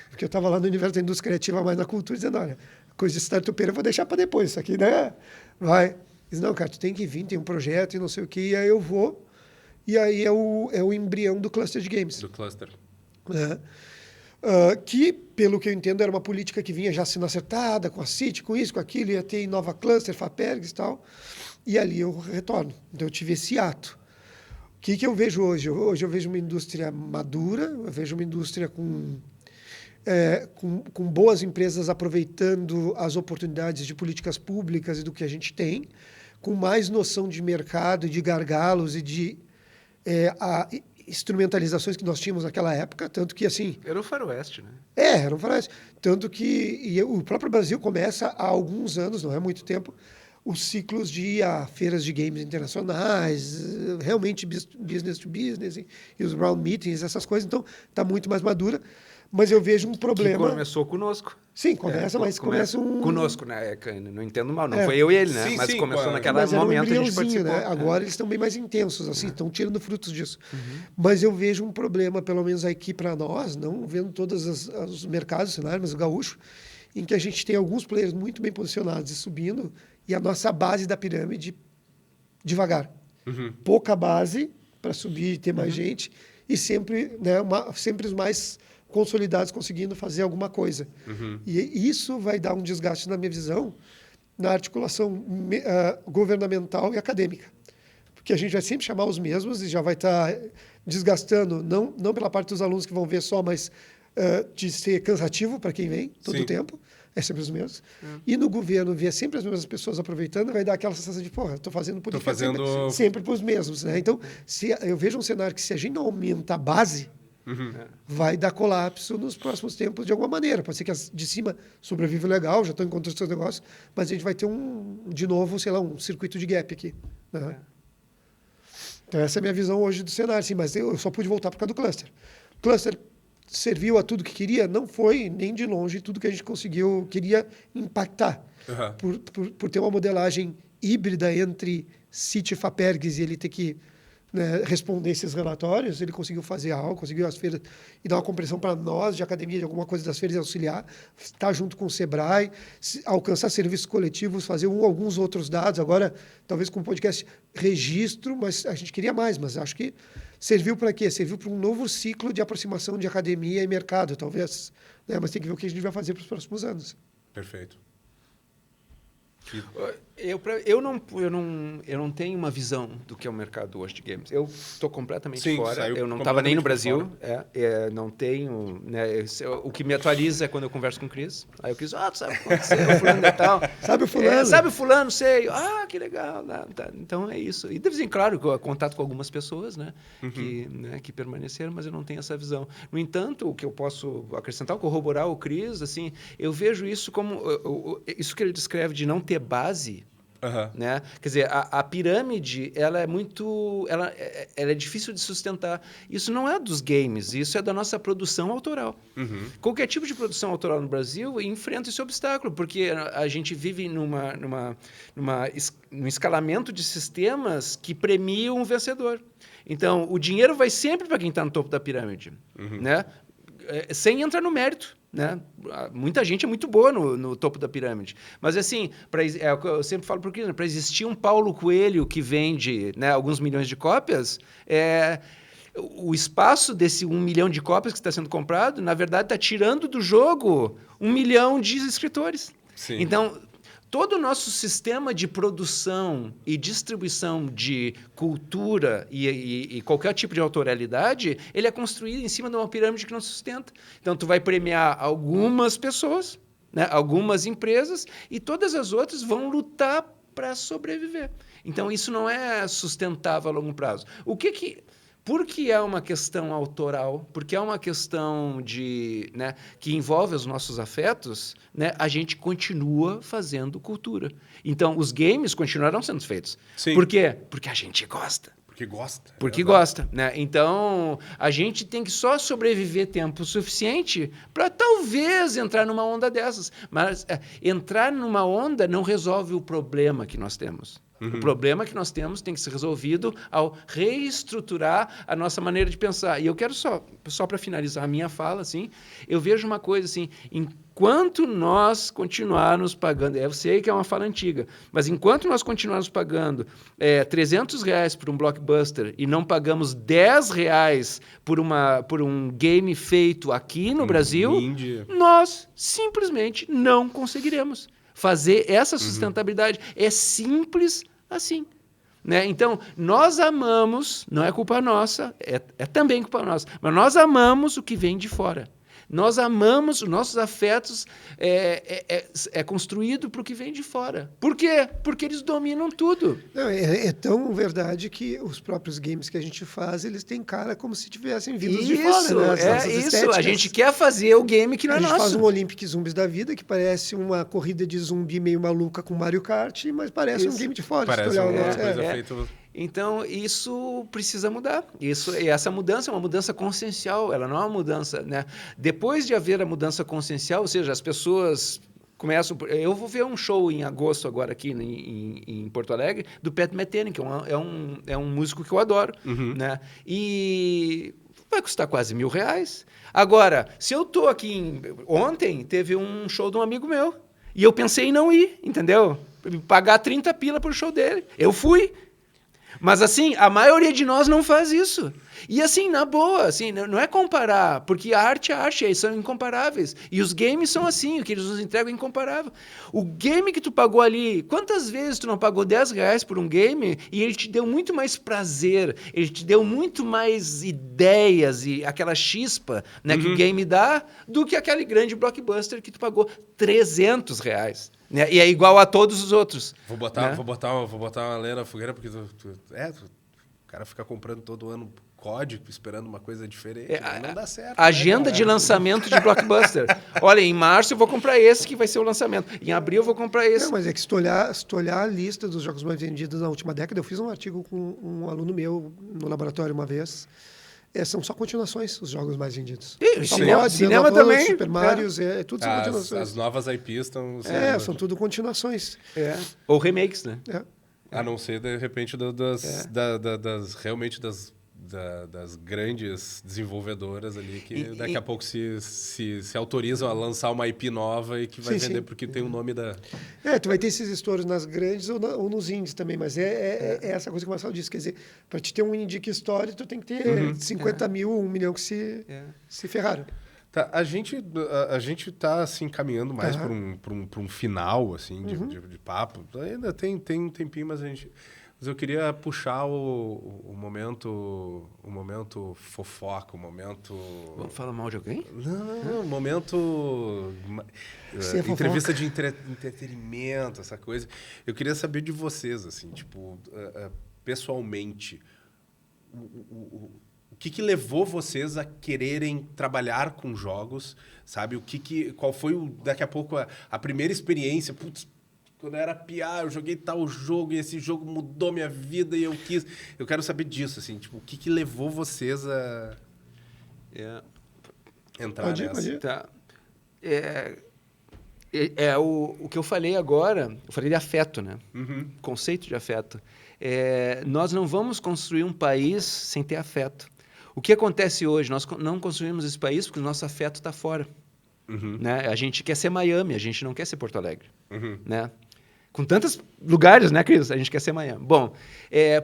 Porque eu estava lá no universo da indústria criativa, mais na cultura, dizendo, olha, coisa de startupeira eu vou deixar para depois, isso aqui, né? Vai. Diz, não, cara, tu tem que vir, tem um projeto e não sei o quê, e aí eu vou, e aí é o embrião do cluster de games. Do cluster. Né? Que, pelo que eu entendo, era uma política que vinha já sendo acertada, com a City, com isso, com aquilo, ia ter Nova Cluster, Fapergs e tal, e ali eu retorno. Então eu tive esse ato. O que eu vejo hoje? Hoje eu vejo uma indústria madura, eu vejo uma indústria com boas empresas aproveitando as oportunidades de políticas públicas e do que a gente tem, com mais noção de mercado, de gargalos e de instrumentalizações que nós tínhamos naquela época, tanto que assim... Era o faroeste, né? Era um faroeste. Tanto que o próprio Brasil começa há alguns anos, não é muito tempo, os ciclos de ir a feiras de games internacionais, realmente business to business, e os round meetings, essas coisas, então está muito mais madura. Mas eu vejo um problema... Que começou conosco. Sim, mas começa um... Conosco, né? Não entendo mal, não foi eu e ele, né? Mas começou naquele momento, a gente participou. Né? Agora eles estão bem mais intensos, assim, estão tirando frutos disso. Mas eu vejo um problema, pelo menos aqui para nós, não vendo todos os mercados, cenário, mas o gaúcho, em que a gente tem alguns players muito bem posicionados e subindo, e a nossa base da pirâmide devagar. Pouca base para subir e ter mais gente, e sempre, né, sempre os mais consolidados conseguindo fazer alguma coisa. E isso vai dar um desgaste, na minha visão, na articulação governamental e acadêmica. Porque a gente vai sempre chamar os mesmos e já vai estar desgastando, não pela parte dos alunos que vão ver só, mas de ser cansativo para quem vem todo o tempo. É sempre os mesmos. E no governo, ver sempre as mesmas pessoas aproveitando, vai dar aquela sensação de, porra, estou fazendo política sempre para os mesmos. Né? Então, eu vejo um cenário que se a gente não aumenta a base, vai dar colapso nos próximos tempos de alguma maneira. Pode ser que as de cima sobrevivem legal, já estão encontrando seus negócios, mas a gente vai ter de novo, sei lá, um circuito de gap aqui. Né? Então essa é a minha visão hoje do cenário, sim, mas eu só pude voltar por causa do cluster. O cluster serviu a tudo que queria? Não foi nem de longe tudo que a gente queria impactar. Por ter uma modelagem híbrida entre Citi e Fapergs e ele ter que responder esses relatórios, ele conseguiu fazer algo, conseguiu as feiras e dar uma compreensão para nós de academia, de alguma coisa das feiras e auxiliar, estar junto com o Sebrae, alcançar serviços coletivos, fazer alguns outros dados, agora talvez com o podcast registro, mas a gente queria mais, mas acho que serviu para quê? Serviu para um novo ciclo de aproximação de academia e mercado, talvez, né? Mas tem que ver o que a gente vai fazer para os próximos anos. Perfeito. Eu não tenho uma visão do que é o mercado hoje de games. Eu estou completamente fora. Eu não estava nem no Brasil. Não tenho. Né, o que me atualiza é quando eu converso com o Cris. Aí o Cris, tu sabe o que aconteceu, o fulano e tal. Sabe o fulano? Sabe o fulano, sei. Que legal. Tá. Então é isso. E deve ser, claro, contato com algumas pessoas, né, que permaneceram, mas eu não tenho essa visão. No entanto, o que eu posso acrescentar, corroborar o Cris, assim, eu vejo isso como isso que ele descreve de não ter base. Né? Quer dizer, a pirâmide ela é difícil de sustentar. Isso não é dos games, isso é da nossa produção autoral. Qualquer tipo de produção autoral no Brasil enfrenta esse obstáculo, porque a gente vive num escalamento de sistemas que premiam um vencedor. Então, o dinheiro vai sempre para quem está no topo da pirâmide, né? Sem entrar no mérito. Né? Muita gente é muito boa no topo da pirâmide. Mas, assim, eu sempre falo para existir um Paulo Coelho que vende, né, alguns milhões de cópias, o espaço desse 1 milhão de cópias que está sendo comprado, na verdade, está tirando do jogo 1 milhão de escritores. Sim. Então, todo o nosso sistema de produção e distribuição de cultura e qualquer tipo de autoralidade, ele é construído em cima de uma pirâmide que não sustenta. Então, tu vai premiar algumas pessoas, né, algumas empresas, e todas as outras vão lutar para sobreviver. Então, isso não é sustentável a longo prazo. Porque é uma questão autoral, porque é uma questão né, que envolve os nossos afetos, né, a gente continua fazendo cultura. Então, os games continuarão sendo feitos. Sim. Por quê? Porque a gente gosta. Porque gosta. Porque gosta, né? Então, a gente tem que só sobreviver tempo suficiente para talvez entrar numa onda dessas. Mas entrar numa onda não resolve o problema que nós temos. O problema que nós temos tem que ser resolvido ao reestruturar a nossa maneira de pensar. E eu quero só para finalizar a minha fala, assim, eu vejo uma coisa assim, enquanto nós continuarmos pagando, eu sei que é uma fala antiga, mas enquanto nós continuarmos pagando R$300 por um blockbuster e não pagamos R$10 por um game feito aqui no Brasil, nós simplesmente não conseguiremos fazer essa sustentabilidade. É simples assim. Né? Então, nós amamos, não é culpa nossa, é também culpa nossa, mas nós amamos o que vem de fora. Nós amamos, os nossos afetos é construído para o que vem de fora. Por quê? Porque eles dominam tudo. Não, é tão verdade que os próprios games que a gente faz, eles têm cara como se tivessem vindo de fora. Né? Isso. A gente quer fazer o game que não é nosso. A gente faz um Olympic Zombies da vida, que parece uma corrida de zumbi meio maluca com Mario Kart, mas parece um game de fora. Parece uma coisa feita... Então, isso precisa mudar. E essa mudança é uma mudança consciencial, ela não é uma mudança... Né? Depois de haver a mudança consciencial, ou seja, as pessoas começam... Eu vou ver um show em agosto agora aqui em Porto Alegre, do Pat Metheny, que é um músico que eu adoro. Né? E vai custar quase R$1.000. Agora, se eu estou aqui... Ontem teve um show de um amigo meu, e eu pensei em não ir, entendeu? Pagar 30 pila por show dele. Eu fui. Mas, assim, a maioria de nós não faz isso. E, assim, na boa, assim, não é comparar, porque a arte e a arte eles são incomparáveis. E os games são assim, o que eles nos entregam é incomparável. O game que tu pagou ali, quantas vezes tu não pagou R$10 por um game e ele te deu muito mais prazer, ele te deu muito mais ideias e aquela chispa, né, que o game dá, do que aquele grande blockbuster que tu pagou R$300. Né? E é igual a todos os outros. Vou botar uma lenha na fogueira, porque o cara fica comprando todo ano COD esperando uma coisa diferente. Não dá certo. Agenda né, de lançamento de blockbuster. Olha, em março eu vou comprar esse que vai ser o lançamento. Em abril eu vou comprar esse. Não, mas é que se tu olhar a lista dos jogos mais vendidos na última década, eu fiz um artigo com um aluno meu no laboratório uma vez. São só continuações os jogos mais vendidos. E Só cinema- mods, cinema Xenoblade, também. Super Marios, tudo são As continuações. novas IPs estão... São tudo continuações. Ou remakes, né? É. A não ser, de repente, realmente das grandes desenvolvedoras ali, que daqui a pouco se autorizam a lançar uma IP nova e que vai Sim, vender sim. porque tem o nome da... Tu vai ter esses estouros nas grandes ou nos indies também, mas é essa coisa que o Marcelo disse. Quer dizer, para te ter um indie que estoure, tu tem que ter 50 mil, 1 milhão que se ferraram. Tá, a gente tá assim, caminhando mais para um final assim, de papo. Ainda tem um tempinho, mas eu queria puxar o momento fofoca, o momento... Vamos falar mal de alguém? Não, o momento... Sem fofoca. entrevista de entretenimento, essa coisa. Eu queria saber de vocês, assim, tipo, pessoalmente, o que levou vocês a quererem trabalhar com jogos, sabe? Qual foi, daqui a pouco, a primeira experiência? Putz, quando eu era piá, eu joguei tal jogo e esse jogo mudou minha vida e eu quis... Eu quero saber disso, assim, tipo, o que levou vocês a entrar Pode ir, nessa? pode ir. Tá. O que eu falei agora, eu falei de afeto, né? Conceito de afeto. Nós não vamos construir um país sem ter afeto. O que acontece hoje? Nós não construímos esse país porque o nosso afeto está fora. Né? A gente quer ser Miami, a gente não quer ser Porto Alegre. Né? Com tantos lugares, né, Cris? A gente quer ser Miami. Bom,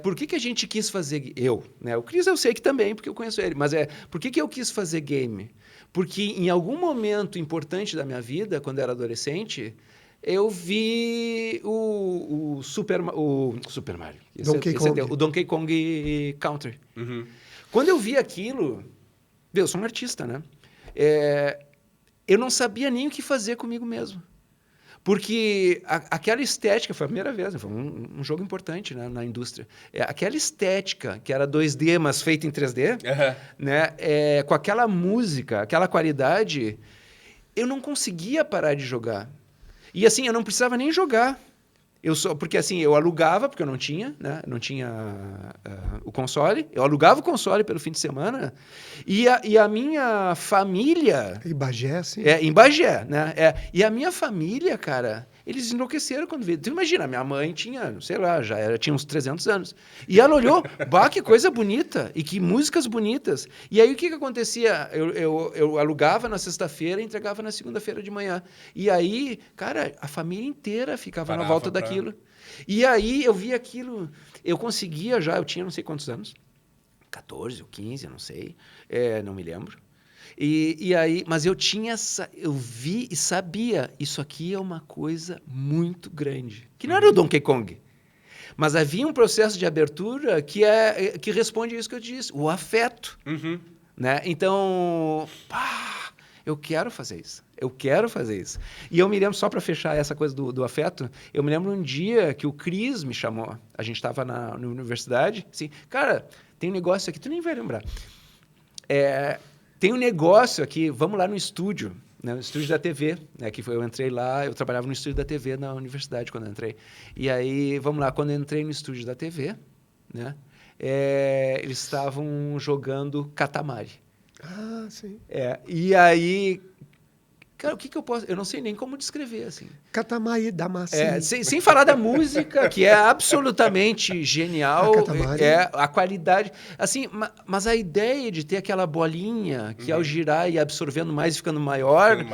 por que a gente quis fazer... né? O Cris eu sei que também, porque eu conheço ele. Mas por que eu quis fazer game? Porque em algum momento importante da minha vida, quando eu era adolescente, eu vi o Super Mario. Donkey Kong. O Donkey Kong Country. Quando eu vi aquilo... Eu sou um artista, né? Eu não sabia nem o que fazer comigo mesmo. Porque aquela estética, foi a primeira vez, foi um jogo importante, né, na indústria. Aquela estética, que era 2D, mas feita em 3D, né, com aquela música, aquela qualidade, eu não conseguia parar de jogar. E assim, eu não precisava nem jogar. Porque assim, eu alugava, porque eu não tinha, né? Não tinha o console. Eu alugava o console pelo fim de semana. E a minha família... Em Bagé, sim. Em Bagé, né? E a minha família, cara, eles enlouqueceram quando viram. Tu imagina, minha mãe tinha, sei lá, tinha uns 300 anos. E ela olhou, bah, que coisa bonita. E que músicas bonitas. E aí, o que acontecia? Eu alugava na sexta-feira e entregava na segunda-feira de manhã. E aí, cara, a família inteira ficava na volta daquilo. E aí, eu vi aquilo... Eu conseguia eu tinha não sei quantos anos. 14 ou 15, eu não sei. Não me lembro. E aí, mas eu vi e sabia, isso aqui é uma coisa muito grande. Que não era o Donkey Kong. Mas havia um processo de abertura que responde a isso que eu disse, o afeto. Né? Então, eu quero fazer isso. Eu quero fazer isso. E eu me lembro, só para fechar essa coisa do afeto, eu me lembro um dia que o Cris me chamou. A gente estava na universidade, assim, cara, tem um negócio aqui, tu nem vai lembrar. Tem um negócio aqui, vamos lá no estúdio, né, no estúdio da TV, né, eu entrei lá, eu trabalhava no estúdio da TV na universidade quando eu entrei. E aí, vamos lá, quando eu entrei no estúdio da TV, né, eles estavam jogando Katamari. Ah, sim. E aí, cara, o que eu posso... Eu não sei nem como descrever, assim. Katamari Damacy. Sem falar da música, que é absolutamente genial. A qualidade... Assim, mas a ideia de ter aquela bolinha que ao girar e absorvendo mais e ficando maior...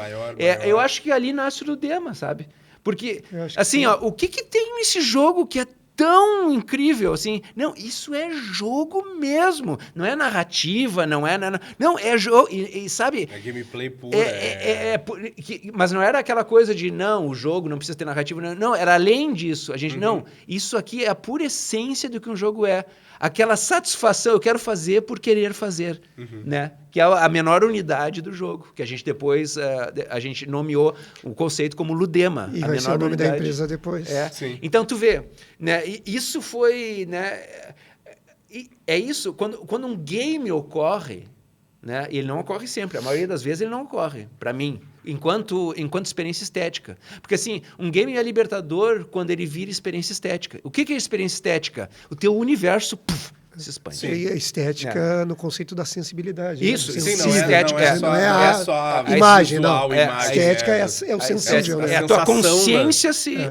Eu acho que ali nasce o Ludema, sabe? Porque, assim, o que tem nesse jogo que é tão incrível, assim... Não, isso é jogo mesmo. Não é narrativa, não é... Não, é jogo... E sabe... É gameplay pura. Mas não era aquela coisa de, não, o jogo não precisa ter narrativa. Não, era além disso. A gente, não, isso aqui é a pura essência do que um jogo é. Aquela satisfação, eu quero fazer por querer fazer, né? Que é a menor unidade do jogo, que a gente depois, a gente nomeou o conceito como Ludema. E a vai menor ser o nome unidade. da empresa depois. Sim. Então, tu vê, né? Isso foi, né? E é isso, quando um game ocorre, né, ele não ocorre sempre, a maioria das vezes ele não ocorre, para mim, enquanto experiência estética. Porque assim, um game é libertador quando ele vira experiência estética. O que é experiência estética? O teu universo se expande. Seria a estética no conceito da sensibilidade. Isso, né? sim, Estética, não é só a imagem, visual, não. imagem, Estética é o sensível, né? É a tua sensação, consciência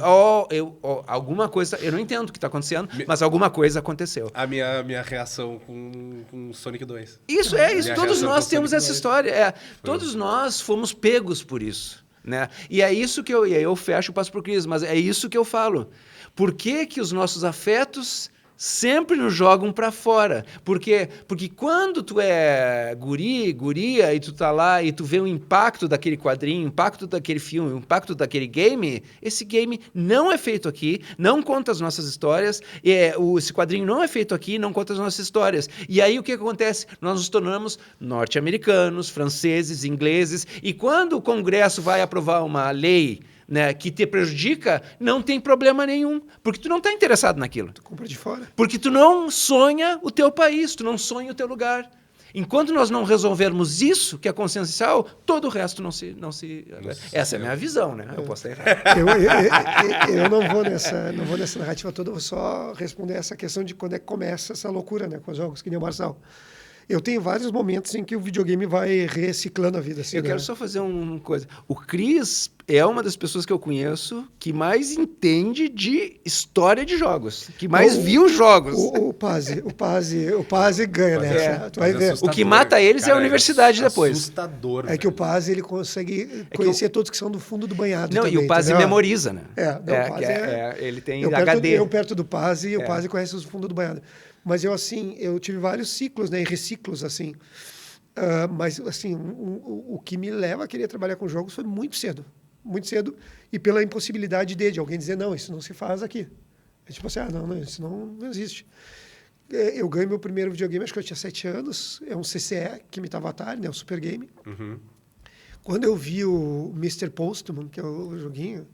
alguma coisa... Eu não entendo o que está acontecendo, mas alguma coisa aconteceu. A minha reação com Sonic 2. Isso, é isso. Minha Todos reação nós com temos Sonic essa 2. história. Todos nós fomos pegos por isso. Né? E é isso que e aí eu fecho o passo por Cris, mas é isso que eu falo. Por que os nossos afetos sempre nos jogam para fora? Porque quando tu é guria, e tu tá lá e tu vê o impacto daquele quadrinho, o impacto daquele filme, o impacto daquele game, esse game não é feito aqui, não conta as nossas histórias, esse quadrinho não é feito aqui, não conta as nossas histórias. E aí o que acontece? Nós nos tornamos norte-americanos, franceses, ingleses, e quando o Congresso vai aprovar uma lei, né, que te prejudica, não tem problema nenhum, porque tu não está interessado naquilo. Tu compra de fora. Porque tu não sonha o teu país, tu não sonha o teu lugar. Enquanto nós não resolvermos isso, que é consciencial, todo o resto não se... Essa é a minha visão, né? Eu posso estar errado. Eu não vou nessa narrativa toda, eu vou só responder essa questão de quando é que começa essa loucura, né, com os jogos, que nem o Marçal. Eu tenho vários momentos em que o videogame vai reciclando a vida. Assim, eu quero só fazer uma coisa. O Cris é uma das pessoas que eu conheço que mais entende de história de jogos, que mais viu jogos. O Pazzi ganha nessa. Tu vai ver. O que mata eles é a universidade depois. Assustador. É que o Pazzi ele consegue conhecer todos que são do fundo do banhado. Não, também, e o Pazzi memoriza, né? O Pazzi ele tem HD. Eu perto do Pazzi e o Pazzi conhece o fundo do banhado. Mas eu tive vários ciclos, né, e reciclos, assim. Mas, assim, o que me leva a querer trabalhar com jogos foi muito cedo, e pela impossibilidade de alguém dizer, não, isso não se faz aqui. É tipo assim, não, isso não existe. Eu ganhei meu primeiro videogame, acho que eu tinha 7 anos, é um CCE, que imitava Atari, né, o Super Game. Uhum. Quando eu vi o Mr. Postman, que é o joguinho,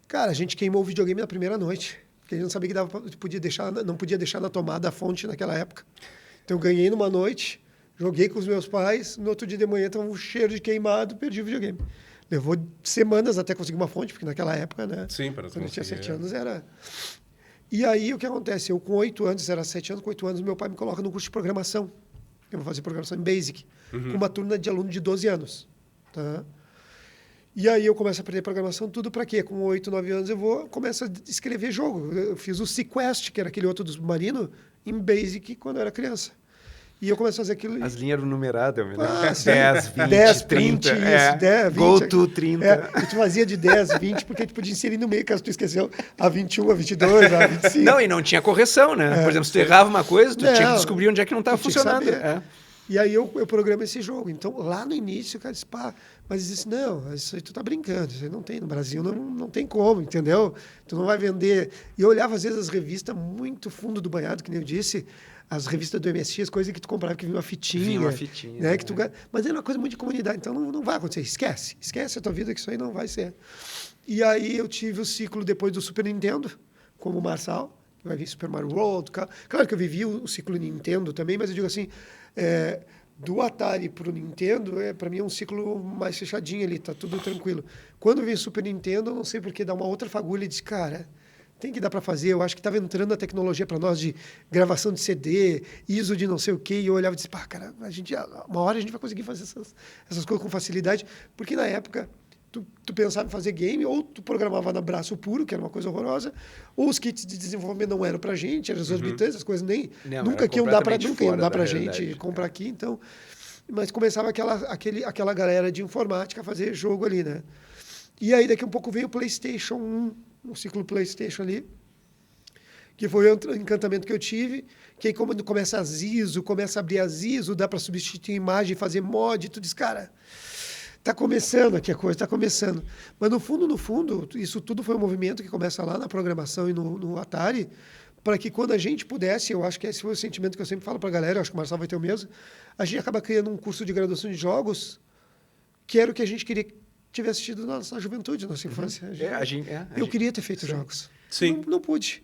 cara, a gente queimou o videogame na primeira noite. Porque a gente não sabia que não podia deixar na tomada a fonte naquela época. Então eu ganhei numa noite, joguei com os meus pais, no outro dia de manhã estava um cheiro de queimado, perdi o videogame. Levou semanas até conseguir uma fonte, porque naquela época, né? Sim, para quando eu tinha 7 anos era... E aí o que acontece? Eu com 8 anos, era 7 anos, com 8 anos, meu pai me coloca no curso de programação. Eu vou fazer programação em Basic, com uma turma de aluno de 12 anos. Tá? E aí eu começo a aprender programação, tudo para quê? Com 8, 9 anos eu começo a escrever jogo. Eu fiz o Sequest, que era aquele outro do submarino, em Basic quando eu era criança. E eu comecei a fazer aquilo... As linhas eram numeradas, eu me lembro. 10, 20, 10, 30. 10, 20. Go to 30. E tu fazia de 10, 20, porque tu podia inserir no meio, caso tu esqueceu a 21, a 22, a 25. Não, e não tinha correção, né? Por exemplo, se tu errava uma coisa, tu tinha que descobrir onde é que não estava funcionando. E aí eu programo esse jogo. Então, lá no início, o cara disse, mas disse, não, isso aí tu tá brincando, isso aí não tem, no Brasil não tem como, entendeu? Tu não vai vender. E eu olhava, às vezes, as revistas muito fundo do banhado, que nem eu disse, as revistas do MSX, coisa que tu comprava, que vinha uma fitinha. Né? Que tu... Mas era uma coisa muito de comunidade, então não vai acontecer. Esquece a tua vida, que isso aí não vai ser. E aí eu tive o ciclo depois do Super Nintendo, como o Marçal, que vai vir Super Mario World. Claro que eu vivi o ciclo Nintendo também, mas eu digo assim... do Atari para o Nintendo, para mim é um ciclo mais fechadinho ali, tá tudo tranquilo. Quando vem o Super Nintendo, eu não sei porque dá uma outra fagulha e diz, cara, tem que dar para fazer. Eu acho que estava entrando a tecnologia para nós de gravação de CD, ISO de não sei o quê, e eu olhava e disse, cara, uma hora a gente vai conseguir fazer essas coisas com facilidade, porque na época tu pensava em fazer game, ou tu programava na braço puro, que era uma coisa horrorosa, ou os kits de desenvolvimento não eram para a gente, eram exorbitantes, as coisas nunca iam dar para a gente comprar aqui, então... Mas começava aquela galera de informática a fazer jogo ali, né? E aí daqui a um pouco veio o PlayStation 1, o ciclo PlayStation ali, que foi o encantamento que eu tive, que aí quando começa começa a abrir as ISO, dá para substituir imagem, fazer mod, tu diz, cara... Está começando aqui a coisa, está começando. Mas, no fundo, isso tudo foi um movimento que começa lá na programação e no Atari, para que quando a gente pudesse, eu acho que esse foi o sentimento que eu sempre falo para a galera, eu acho que o Marçal vai ter o mesmo, a gente acaba criando um curso de graduação de jogos, que era o que a gente queria que tivesse tido na nossa juventude, na nossa infância. Eu queria ter feito jogos. Sim. Não pude.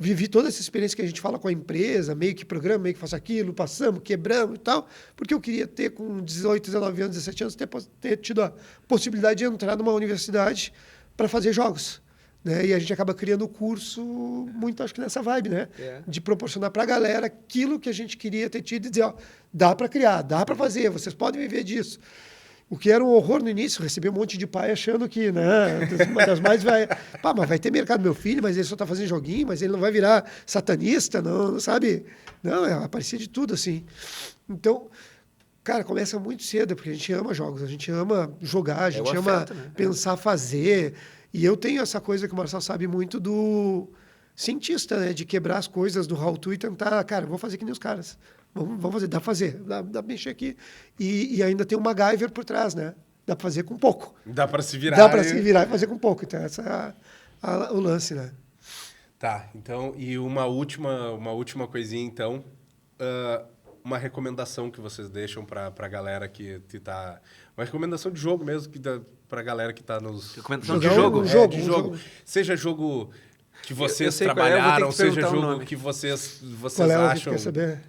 vivi toda essa experiência que a gente fala com a empresa, meio que programa, meio que faço aquilo, passamos, quebramos e tal, porque eu queria ter, com 18, 19 anos, 17 anos, ter tido a possibilidade de entrar numa universidade para fazer jogos. Né? E a gente acaba criando o curso muito, acho que nessa vibe, né? De proporcionar para a galera aquilo que a gente queria ter tido e dizer, ó, dá para criar, dá para fazer, vocês podem viver disso. O que era um horror no início, recebi um monte de pai achando que, né, uma das mais vai... Pá, mas vai ter mercado meu filho, mas ele só está fazendo joguinho, mas ele não vai virar satanista, não sabe? Não, aparecia de tudo, assim. Então, cara, começa muito cedo, porque a gente ama jogos, a gente ama jogar, a gente ama pensar, fazer. E eu tenho essa coisa que o Marcelo sabe muito do cientista, né, de quebrar as coisas do how-to e tentar, cara, vou fazer que nem os caras. Vamos fazer, dá para fazer, dá para mexer aqui. E ainda tem um MacGyver por trás, né? Dá para fazer com pouco. Dá para se virar. Dá para se virar e fazer com pouco. Então, esse é o lance, né? Tá, então, e uma última coisinha, então. Uma recomendação que vocês deixam para a galera que tá... Uma recomendação de jogo mesmo, para a galera que tá nos... Recomendação de jogo? De jogo. Seja jogo que vocês trabalharam, seja jogo que vocês Qual é acham... que quer saber?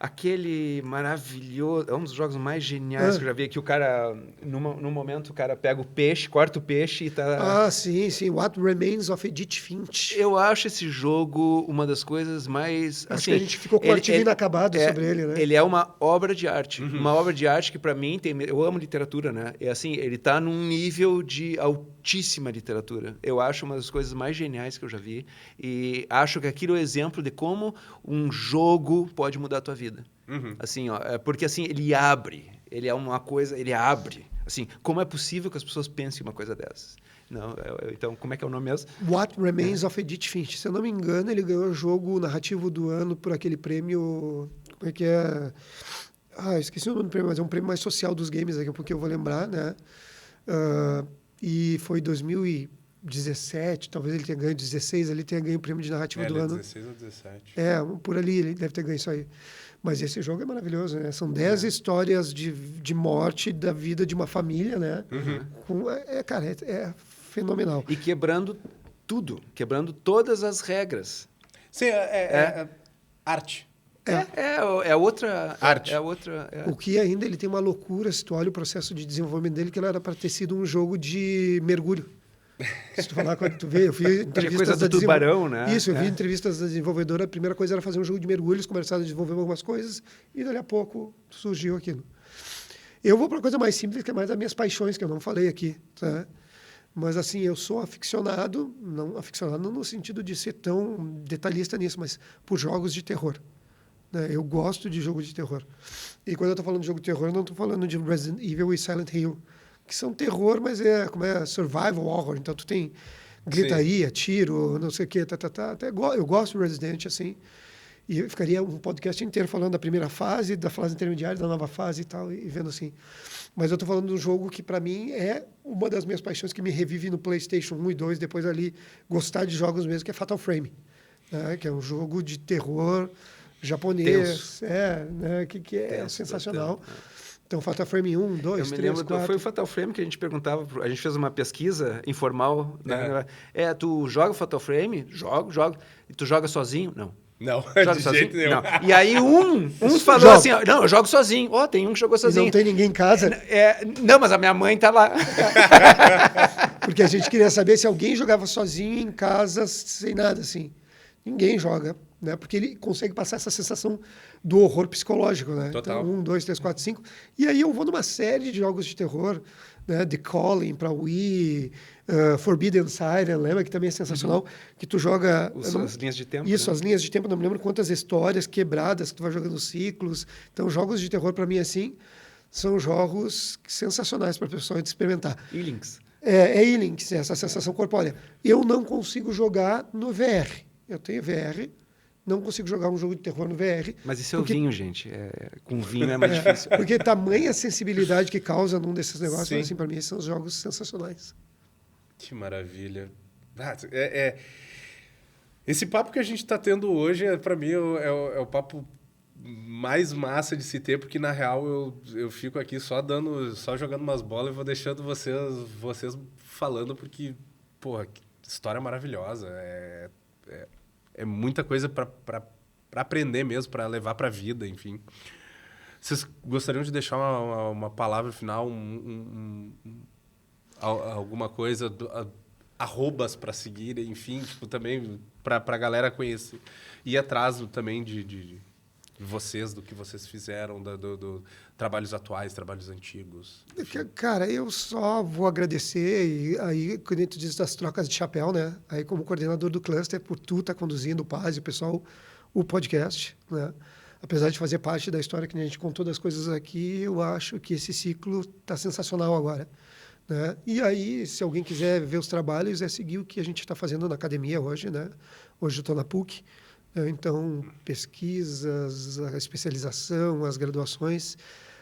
Aquele maravilhoso... É um dos jogos mais geniais que eu já vi. Que o cara, num momento, o cara pega o peixe, corta o peixe e tá... Ah, sim. What Remains of Edith Finch. Eu acho esse jogo uma das coisas mais... Acho que a gente ficou com o artigo inacabado sobre ele, né? Ele é uma obra de arte. Uma obra de arte que, para mim, eu amo literatura, né? É assim, ele tá num nível de altíssima literatura. Eu acho uma das coisas mais geniais que eu já vi. E acho que aquilo é o exemplo de como um jogo pode mudar a tua vida. Assim, ó, porque assim, ele abre. Ele é uma coisa... Ele abre. Assim, como é possível que as pessoas pensem uma coisa dessas? Não, então, como é que é o nome mesmo? What Remains of Edith Finch. Se eu não me engano, ele ganhou o jogo narrativo do ano por aquele prêmio... Como é que é? Esqueci o nome do prêmio, mas é um prêmio mais social dos games, daqui a pouco eu vou lembrar, né? E foi 2017, talvez ele tenha ganho 16, ele tenha ganho o prêmio de narrativa do ano. 16 ou 17. Por ali, ele deve ter ganho isso aí. Mas esse jogo é maravilhoso, né? São 10 histórias de morte da vida de uma família, né? Cara, é fenomenal. E quebrando tudo, quebrando todas as regras. Sim, arte. É outra... Arte. O que ainda ele tem uma loucura, se tu olha o processo de desenvolvimento dele, que ele era para ter sido um jogo de mergulho. Se tu falar quando tu vê, eu vi entrevistas coisa do tubarão, né? Isso, eu vi entrevistas da desenvolvedora, a primeira coisa era fazer um jogo de mergulho, eles começaram a desenvolver algumas coisas e dali a pouco surgiu aquilo. Eu vou para uma coisa mais simples, que é mais das minhas paixões, que eu não falei aqui, tá? Mas assim, eu sou aficionado, não aficionado no sentido de ser tão detalhista nisso, mas por jogos de terror. Né? Eu gosto de jogo de terror. E quando eu estou falando de jogo de terror, eu não estou falando de Resident Evil e Silent Hill, que são terror, mas é survival horror. Então, tu tem gritaria, tiro, não sei o quê. Até eu gosto do Resident, assim. E eu ficaria um podcast inteiro falando da primeira fase, da fase intermediária, da nova fase e tal, e vendo assim. Mas eu estou falando de um jogo que, para mim, é uma das minhas paixões, que me revive no PlayStation 1 e 2, depois ali, gostar de jogos mesmo, que é Fatal Frame. Né? Que é um jogo de terror japonês. Né? Que é sensacional. Então, Fatal Frame 1, 2, 3, 4... Foi o Fatal Frame que a gente perguntava... A gente fez uma pesquisa informal. Né? Tu joga Fatal Frame? Jogo. E tu joga sozinho? Não. Não, joga de sozinho? jeito nenhum. Não. E aí uns falou assim... Não, eu jogo sozinho. Tem um que jogou sozinho. E não tem ninguém em casa? Não, mas a minha mãe tá lá. Porque a gente queria saber se alguém jogava sozinho em casa, sem nada, assim. Ninguém joga. Né? Porque ele consegue passar essa sensação do horror psicológico, né? Total. Então, 1, 2, 3, 4, 5. E aí eu vou numa série de jogos de terror, né? The Calling para Wii, Forbidden Siren, lembra? Que também é sensacional. Que tu joga... As linhas de tempo. Isso, né? as linhas de tempo. Não me lembro quantas histórias quebradas que tu vai jogando ciclos. Então, jogos de terror, para mim, assim, são jogos sensacionais para a pessoa de experimentar. E-Links. E-Links, essa sensação corpórea. Eu não consigo jogar no VR. Eu tenho VR... Não consigo jogar um jogo de terror no VR. Mas isso é o vinho, gente. Com vinho é mais difícil. Porque tamanha sensibilidade que causa num desses negócios, assim, para mim, são os jogos sensacionais. Que maravilha. Esse papo que a gente está tendo hoje, para mim, é o papo mais massa de se ter, porque, na real, eu fico aqui só jogando umas bolas e vou deixando vocês falando, porque, porra, que história maravilhosa. é muita coisa para aprender mesmo, para levar para a vida, enfim. Vocês gostariam de deixar uma palavra final, alguma coisa, arrobas para seguir, enfim, tipo, também para a galera conhecer, ir atrás também de vocês, do que vocês fizeram, do trabalhos atuais, trabalhos antigos. Enfim. Cara, eu só vou agradecer, e aí, quando tu diz das trocas de chapéu, né? Aí, como coordenador do cluster, por tu estar conduzindo o Paz e o pessoal, o podcast, né? Apesar de fazer parte da história que a gente contou das coisas aqui, eu acho que esse ciclo está sensacional agora, né? E aí, se alguém quiser ver os trabalhos, é seguir o que a gente está fazendo na academia hoje, né? Hoje eu estou na PUC, então, pesquisas, a especialização, as graduações,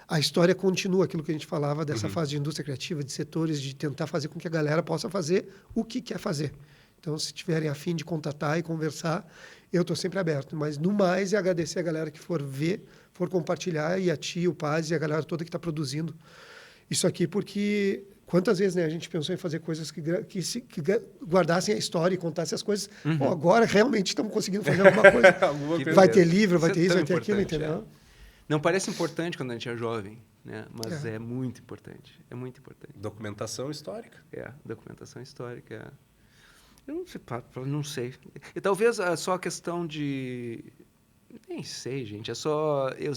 a história continua, aquilo que a gente falava dessa fase de indústria criativa, de setores, de tentar fazer com que a galera possa fazer o que quer fazer. Então, se tiverem a fim de contatar e conversar, eu estou sempre aberto. Mas, no mais, é agradecer a galera que for ver, for compartilhar, e a ti, o Paz e a galera toda que está produzindo isso aqui, porque... Quantas vezes, né, a gente pensou em fazer coisas que guardassem a história e contassem as coisas. Bom, agora realmente estamos conseguindo fazer alguma coisa. Vai ter livro, vai ter isso, vai ter aquilo, entendeu? Não parece importante quando a gente é jovem, né? Mas é muito importante. É muito importante. Documentação histórica. Documentação histórica. Eu não sei. E talvez só a questão de... Nem sei, gente. É só... Eu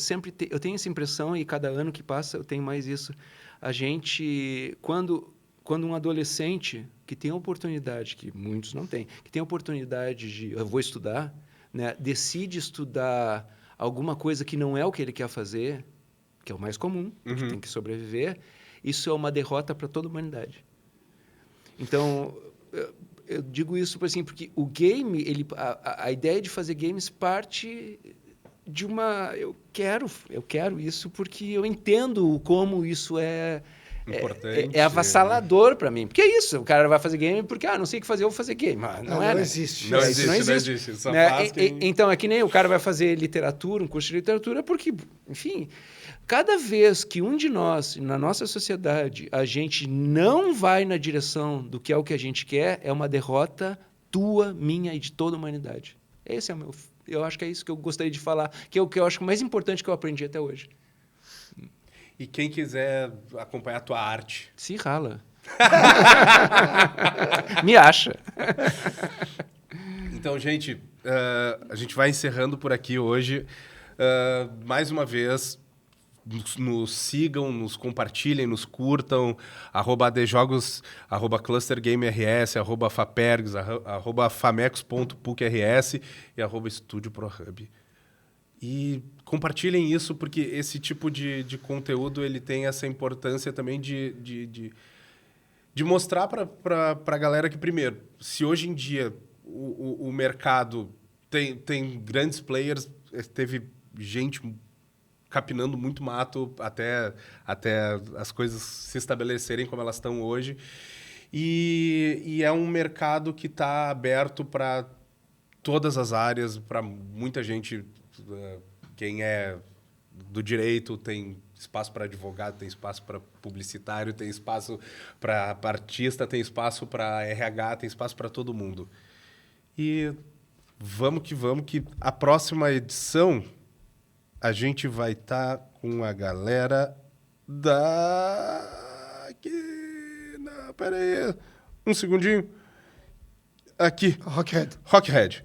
tenho essa impressão, e cada ano que passa eu tenho mais isso. A gente, quando um adolescente que tem a oportunidade, que muitos não têm, que tem a oportunidade de, eu vou estudar, né, decide estudar alguma coisa que não é o que ele quer fazer, que é o mais comum, que tem que sobreviver, isso é uma derrota para toda a humanidade. Então, eu digo isso assim, porque o game, a ideia de fazer games parte... de uma... Eu quero isso porque eu entendo como isso é importante, é avassalador para mim. Porque é isso, o cara vai fazer game porque, não sei o que fazer, eu vou fazer game. Não existe. Não existe. Só faz então, é que nem o cara vai fazer literatura, um curso de literatura, porque, enfim, cada vez que um de nós, na nossa sociedade, a gente não vai na direção do que é o que a gente quer, é uma derrota tua, minha e de toda a humanidade. Esse é o meu... Eu acho que é isso que eu gostaria de falar, que é o que eu acho mais importante que eu aprendi até hoje. E quem quiser acompanhar a tua arte? Se rala. Me acha. Então, gente, a gente vai encerrando por aqui hoje. Mais uma vez, nos sigam, nos compartilhem, nos curtam, @adjogos, @clustergamers, @fapergs, @famecos.pucrs e @estudioprohub. E compartilhem isso, porque esse tipo de conteúdo ele tem essa importância também de mostrar para a galera que, primeiro, se hoje em dia o mercado tem grandes players, teve gente capinando muito mato até as coisas se estabelecerem como elas estão hoje. E é um mercado que está aberto para todas as áreas, para muita gente. Quem é do direito tem espaço para advogado, tem espaço para publicitário, tem espaço para artista, tem espaço para RH, tem espaço para todo mundo. E vamos, que a próxima edição a gente vai estar com a galera da... Não, pera aí. Um segundinho. Aqui. Rockhead.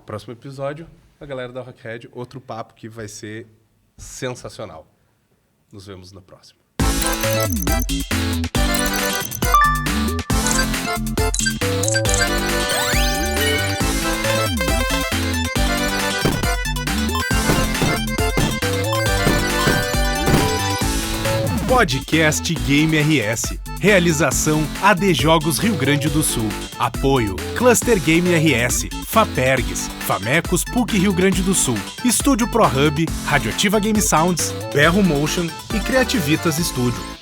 Próximo episódio, a galera da Rockhead. Outro papo que vai ser sensacional. Nos vemos na próxima. Podcast Game RS. Realização AD Jogos Rio Grande do Sul. Apoio Cluster Game RS, Fapergs, Famecos PUC Rio Grande do Sul, Estúdio ProHub, Radioativa Game Sounds, Berro Motion e Criativitas Studio.